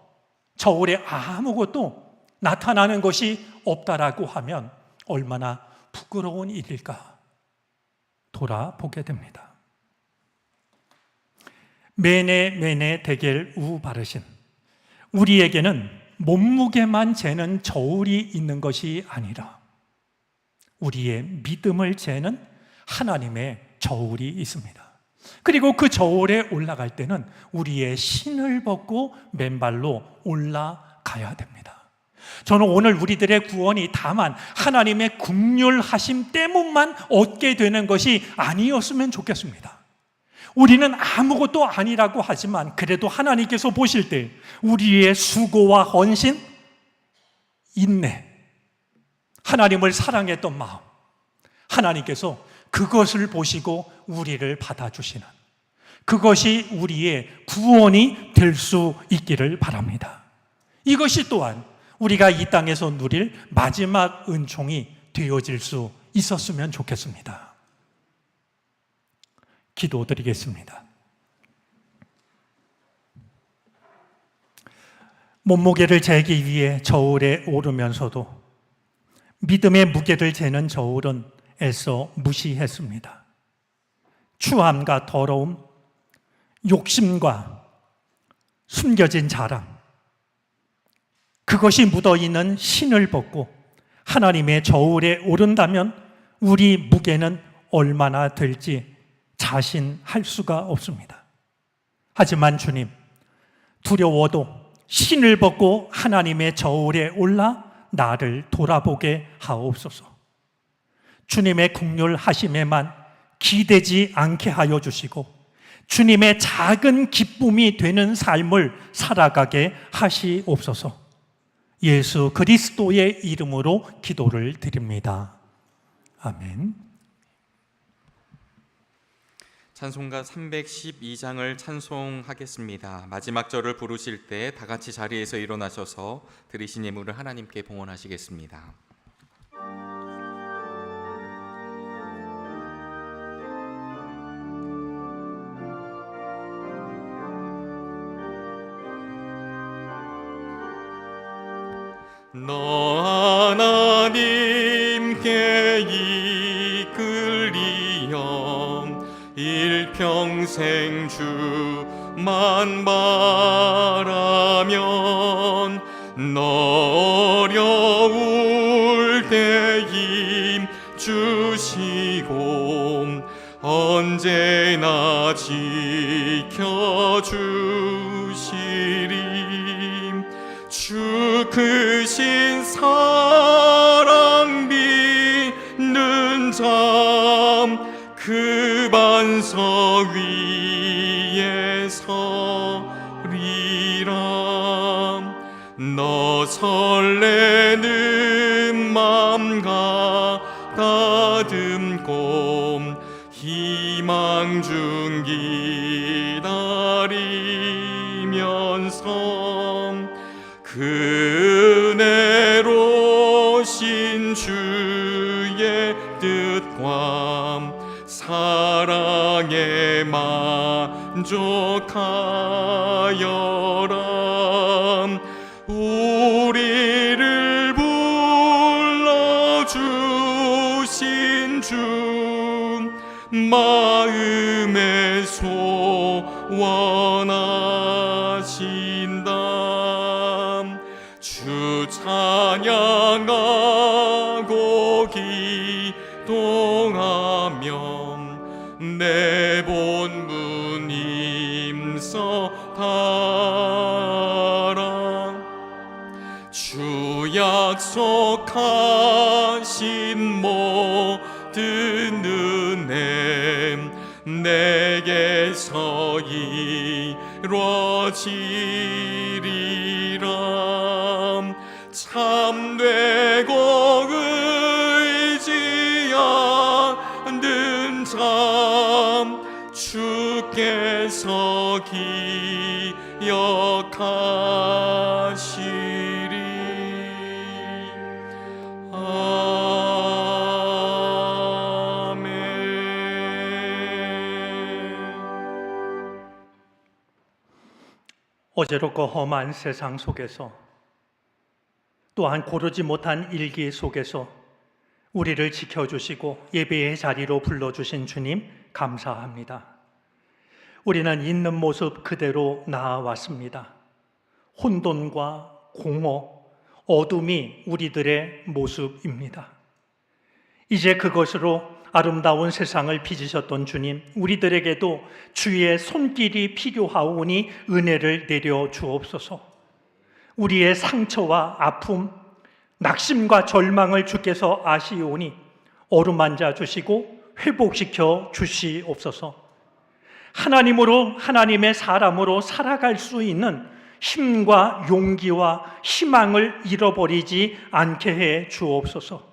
Speaker 4: 저울에 아무것도 나타나는 것이 없다라고 하면 얼마나 부끄러운 일일까 돌아보게 됩니다. 메네 데겔 우 바르신, 우리에게는 몸무게만 재는 저울이 있는 것이 아니라 우리의 믿음을 재는 하나님의 저울이 있습니다. 그리고 그 저울에 올라갈 때는 우리의 신을 벗고 맨발로 올라가야 됩니다. 저는 오늘 우리들의 구원이 다만 하나님의 긍휼하심 때문만 얻게 되는 것이 아니었으면 좋겠습니다. 우리는 아무것도 아니라고 하지만 그래도 하나님께서 보실 때 우리의 수고와 헌신, 인내, 하나님을 사랑했던 마음, 하나님께서 그것을 보시고 우리를 받아주시는, 그것이 우리의 구원이 될 수 있기를 바랍니다. 이것이 또한 우리가 이 땅에서 누릴 마지막 은총이 되어질 수 있었으면 좋겠습니다. 기도드리겠습니다. 몸무게를 재기 위해 저울에 오르면서도 믿음의 무게를 재는 저울은 애써 무시했습니다. 추함과 더러움, 욕심과 숨겨진 자랑, 그것이 묻어있는 신을 벗고 하나님의 저울에 오른다면 우리 무게는 얼마나 될지 자신할 수가 없습니다. 하지만 주님, 두려워도 신을 벗고 하나님의 저울에 올라 나를 돌아보게 하옵소서. 주님의 긍휼하심에만 기대지 않게 하여 주시고 주님의 작은 기쁨이 되는 삶을 살아가게 하시옵소서. 예수 그리스도의 이름으로 기도를 드립니다. 아멘.
Speaker 1: 찬송가 312장을 찬송하겠습니다. 마지막 절을 부르실 때 다 같이 자리에서 일어나셔서 드리신 예물을 하나님께 봉헌하시겠습니다. 너 하나님께 이끌리엄 일평생 주만 바라면 너 어려울 때 힘 주시고 언제나 지켜주시리. 주 크신 사랑 믿는 자 그 반석 위에 서리라. 너 설레는 맘 가다듬고 희망 중 기다리면서 그 은혜로신 주의 뜻과 사랑에 만족하여라. 우리를 불러주신 주 마음에 소원하신다. 주 찬양하고 기도하며 내 본분 임서하라. 주 약속하신 모든 은혜 내게서 이루어지리라. 참되고 의지하는 자 주께서 기억하시리.
Speaker 4: 어제롭고 험한 세상 속에서 또한 고르지 못한 일기 속에서 우리를 지켜주시고 예배의 자리로 불러주신 주님 감사합니다. 우리는 있는 모습 그대로 나아왔습니다. 혼돈과 공허, 어둠이 우리들의 모습입니다. 이제 그것으로 아름다운 세상을 빚으셨던 주님, 우리들에게도 주의 손길이 필요하오니 은혜를 내려 주옵소서. 우리의 상처와 아픔, 낙심과 절망을 주께서 아시오니 어루만져 주시고 회복시켜 주시옵소서. 하나님으로, 하나님의 사람으로 살아갈 수 있는 힘과 용기와 희망을 잃어버리지 않게 해 주옵소서.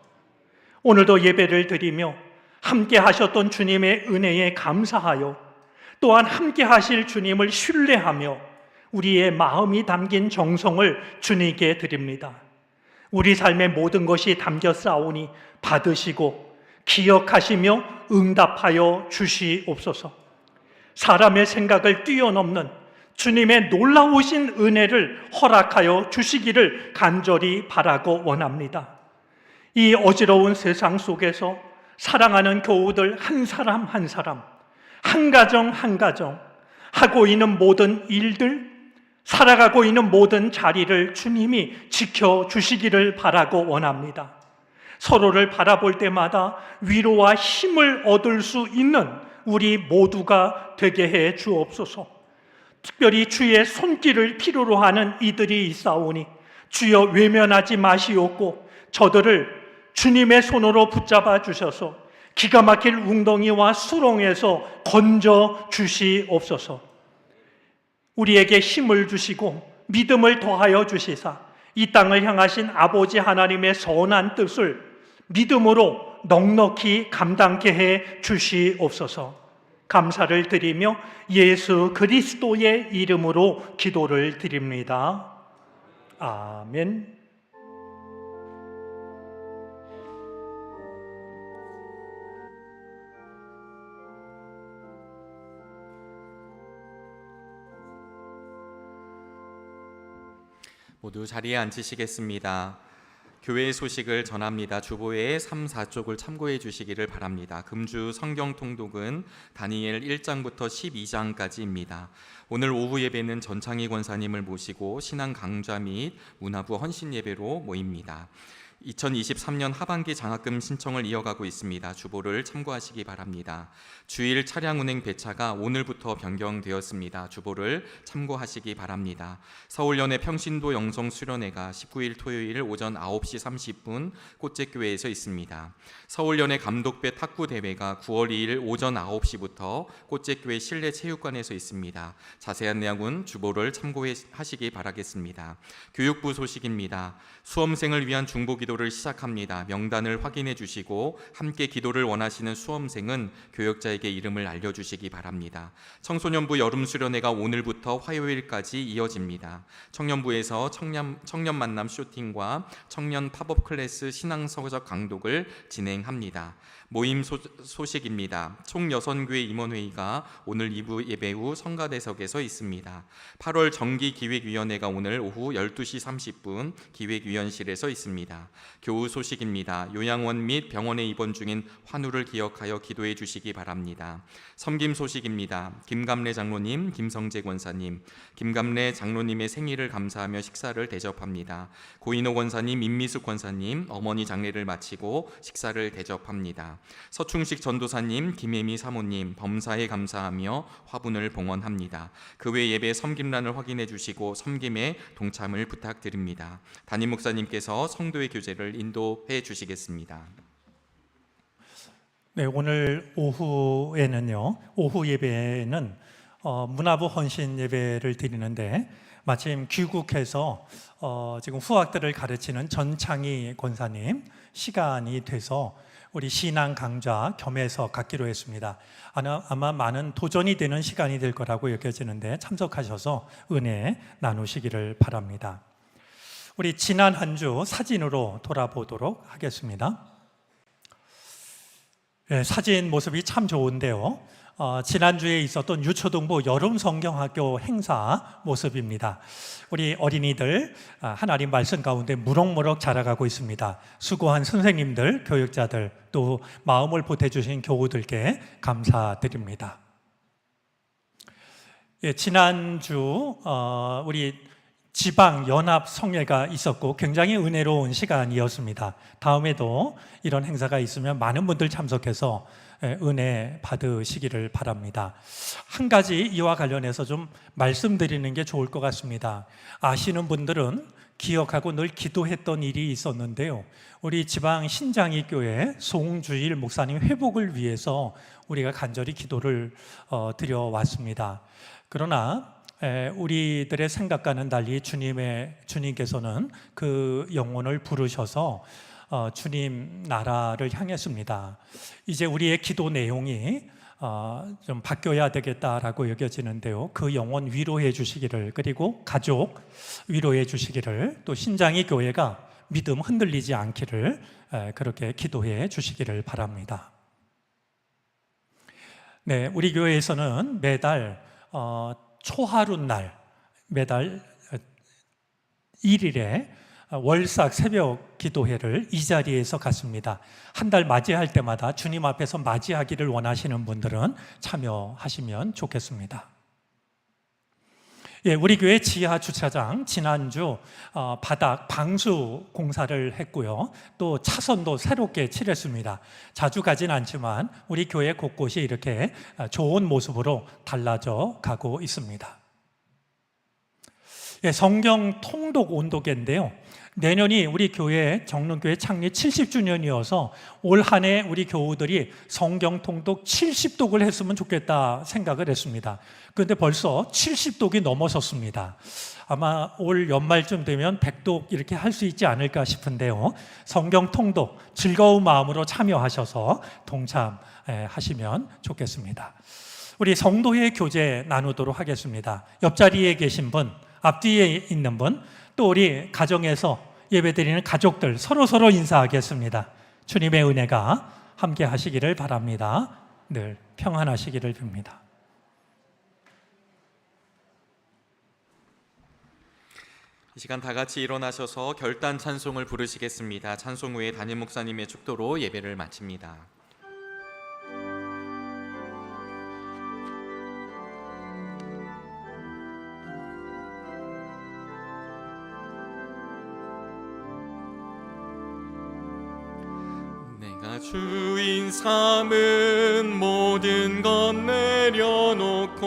Speaker 4: 오늘도 예배를 드리며 함께 하셨던 주님의 은혜에 감사하여 또한 함께 하실 주님을 신뢰하며 우리의 마음이 담긴 정성을 주님께 드립니다. 우리 삶의 모든 것이 담겨 싸우니 받으시고 기억하시며 응답하여 주시옵소서. 사람의 생각을 뛰어넘는 주님의 놀라우신 은혜를 허락하여 주시기를 간절히 바라고 원합니다. 이 어지러운 세상 속에서 사랑하는 교우들 한 사람 한 사람, 한 가정 한 가정, 하고 있는 모든 일들, 살아가고 있는 모든 자리를 주님이 지켜주시기를 바라고 원합니다. 서로를 바라볼 때마다 위로와 힘을 얻을 수 있는 우리 모두가 되게 해 주옵소서. 특별히 주의 손길을 필요로 하는 이들이 있사오니 주여 외면하지 마시옵고 저들을 주님의 손으로 붙잡아 주셔서 기가 막힐 웅덩이와 수렁에서 건져 주시옵소서. 우리에게 힘을 주시고 믿음을 더하여 주시사 이 땅을 향하신 아버지 하나님의 선한 뜻을 믿음으로 넉넉히 감당케 해 주시옵소서. 감사를 드리며 예수 그리스도의 이름으로 기도를 드립니다. 아멘.
Speaker 1: 모두 자리에 앉으시겠습니다. 교회의 소식을 전합니다. 주보의 3, 4쪽을 참고해 주시기를 바랍니다. 금주 성경 통독은 다니엘 1장부터 12장까지입니다. 오늘 오후 예배는 전창희 권사님을 모시고 신앙 강좌 및 문화부 헌신 예배로 모입니다. 2023년 하반기 장학금 신청을 이어가고 있습니다. 주보를 참고하시기 바랍니다. 주일 차량 운행 배차가 오늘부터 변경되었습니다. 주보를 참고하시기 바랍니다. 서울연회 평신도 영성 수련회가 19일 토요일 오전 9시 30분 꽃제교회에서 있습니다. 서울연회 감독배 탁구 대회가 9월 2일 오전 9시부터 꽃제교회 실내 체육관에서 있습니다. 자세한 내용은 주보를 참고하시기 바라겠습니다. 교육부 소식입니다. 수험생을 위한 중보기도 를 시작합니다. 명단을 확인해 주시고 함께 기도를 원하시는 수험생은 교역자에게 이름을 알려주시기 바랍니다. 청소년부 여름수련회가 오늘부터 화요일까지 이어집니다. 청년부에서 청년 만남 쇼팅과 청년 팝업 클래스 신앙서적 강독을 진행합니다. 모임 소식입니다. 총 6교회 임원회의가 오늘 2부 예배 후 성가대석에서 있습니다. 8월 정기기획위원회가 오늘 오후 12시 30분 기획위원실에서 있습니다. 교우 소식입니다. 요양원 및 병원에 입원 중인 환우를 기억하여 기도해 주시기 바랍니다. 섬김 소식입니다. 김감래 장로님, 김성재 권사님, 김감래 장로님의 생일을 감사하며 식사를 대접합니다. 고인호 권사님, 임미숙 권사님, 어머니 장례를 마치고 식사를 대접합니다. 서충식 전도사님, 김혜미 사모님, 범사에 감사하며 화분을 봉헌합니다. 그 외 예배 섬김란을 확인해 주시고 섬김에 동참을 부탁드립니다. 담임 목사님께서 성도의 교제를 인도해 주시겠습니다.
Speaker 4: 네, 오늘 오후에는요. 오후 예배는 문화부 헌신 예배를 드리는데 마침 귀국해서 지금 후학들을 가르치는 전창희 권사님 시간이 돼서 우리 신앙 강좌 겸해서 갖기로 했습니다. 아마 많은 도전이 되는 시간이 될 거라고 여겨지는데 참석하셔서 은혜 나누시기를 바랍니다. 우리 지난 한 주 사진으로 돌아보도록 하겠습니다. 네, 사진 모습이 참 좋은데요. 지난주에 있었던 유초등부 여름성경학교 행사 모습입니다. 우리 어린이들 하나님 말씀 가운데 무럭무럭 자라가고 있습니다. 수고한 선생님들, 교육자들, 또 마음을 보태주신 교우들께 감사드립니다. 예, 지난주 우리 지방 연합 성회가 있었고 굉장히 은혜로운 시간이었습니다. 다음에도 이런 행사가 있으면 많은 분들 참석해서 은혜 받으시기를 바랍니다. 한 가지 이와 관련해서 좀 말씀드리는 게 좋을 것 같습니다. 아시는 분들은 기억하고 늘 기도했던 일이 있었는데요. 우리 지방 신장이교회 송주일 목사님 회복을 위해서 우리가 간절히 기도를 드려왔습니다. 그러나 우리들의 생각과는 달리 주님께서는 그 영혼을 부르셔서 주님 나라를 향했습니다. 이제 우리의 기도 내용이 좀 바뀌어야 되겠다라고 여겨지는데요. 그 영혼 위로해 주시기를, 그리고 가족 위로해 주시기를, 또 신장이 교회가 믿음 흔들리지 않기를 그렇게 기도해 주시기를 바랍니다. 네, 우리 교회에서는 매달 초하룻날, 매달 1일에 월삭 새벽 기도회를 이 자리에서 갖습니다. 한 달 맞이할 때마다 주님 앞에서 맞이하기를 원하시는 분들은 참여하시면 좋겠습니다. 예, 우리 교회 지하 주차장 지난주 바닥 방수 공사를 했고요. 또 차선도 새롭게 칠했습니다. 자주 가진 않지만 우리 교회 곳곳이 이렇게 좋은 모습으로 달라져 가고 있습니다. 예, 성경 통독 온도계인데요. 내년이 우리 교회 정릉교회 창립 70주년이어서 올 한 해 우리 교우들이 성경 통독 70독을 했으면 좋겠다 생각을 했습니다. 그런데 벌써 70독이 넘어섰습니다. 아마 올 연말쯤 되면 100독 이렇게 할 수 있지 않을까 싶은데요. 성경 통독 즐거운 마음으로 참여하셔서 동참하시면 좋겠습니다. 우리 성도회 교제 나누도록 하겠습니다. 옆자리에 계신 분, 앞뒤에 있는 분, 또 우리 가정에서 예배드리는 가족들 서로 인사하겠습니다. 주님의 은혜가 함께 하시기를 바랍니다. 늘 평안하시기를 빕니다.
Speaker 1: 이 시간 다 같이 일어나셔서 결단 찬송을 부르시겠습니다. 찬송 후에 담임 목사님의 축도로 예배를 마칩니다. 주인 삼은 모든 것 내려놓고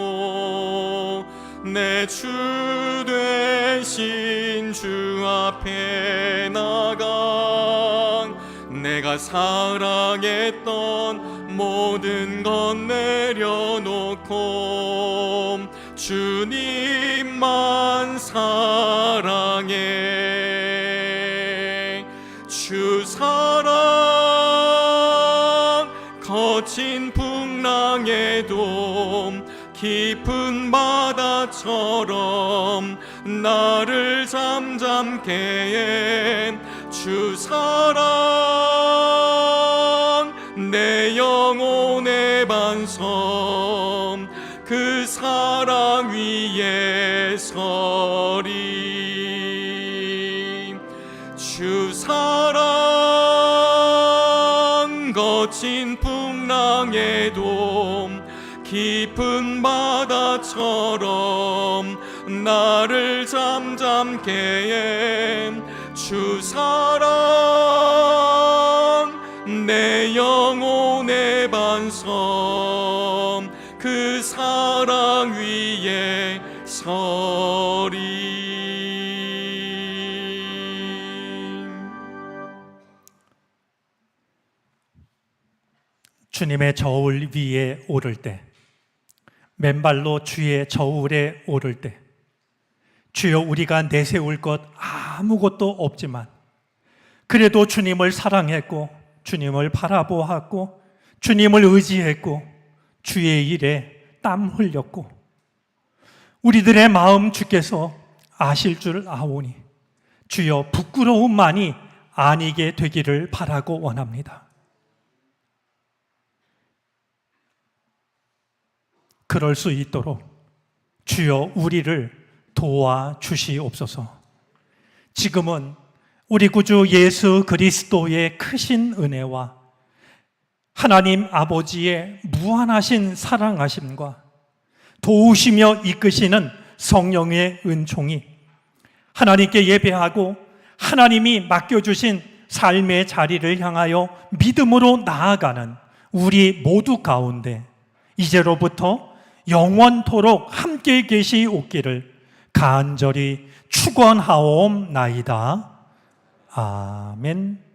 Speaker 1: 내 주 되신 주 앞에 나가 내가 사랑했던 모든 것 내려놓고 주님만 사랑해. 주 사랑 거친 풍랑에도 깊은 바다처럼 나를 잠잠케 해. 주 사랑 내 영혼의 반성 그 사랑 위에 서리. 주 사랑 거친 풍랑에도 깊은 바다처럼 나를 잠잠케 해. 주 사랑 내 영혼의 반성 그 사랑 위에 서리.
Speaker 4: 주님의 저울 위에 오를 때, 맨발로 주의 저울에 오를 때, 주여 우리가 내세울 것 아무것도 없지만 그래도 주님을 사랑했고 주님을 바라보았고 주님을 의지했고 주의 일에 땀 흘렸고 우리들의 마음 주께서 아실 줄 아오니 주여 부끄러움만이 아니게 되기를 바라고 원합니다. 그럴 수 있도록 주여 우리를 도와주시옵소서. 지금은 우리 구주 예수 그리스도의 크신 은혜와 하나님 아버지의 무한하신 사랑하심과 도우시며 이끄시는 성령의 은총이 하나님께 예배하고 하나님이 맡겨주신 삶의 자리를 향하여 믿음으로 나아가는 우리 모두 가운데 이제로부터 영원토록 함께 계시옵기를 간절히 축원하옵나이다. 아멘.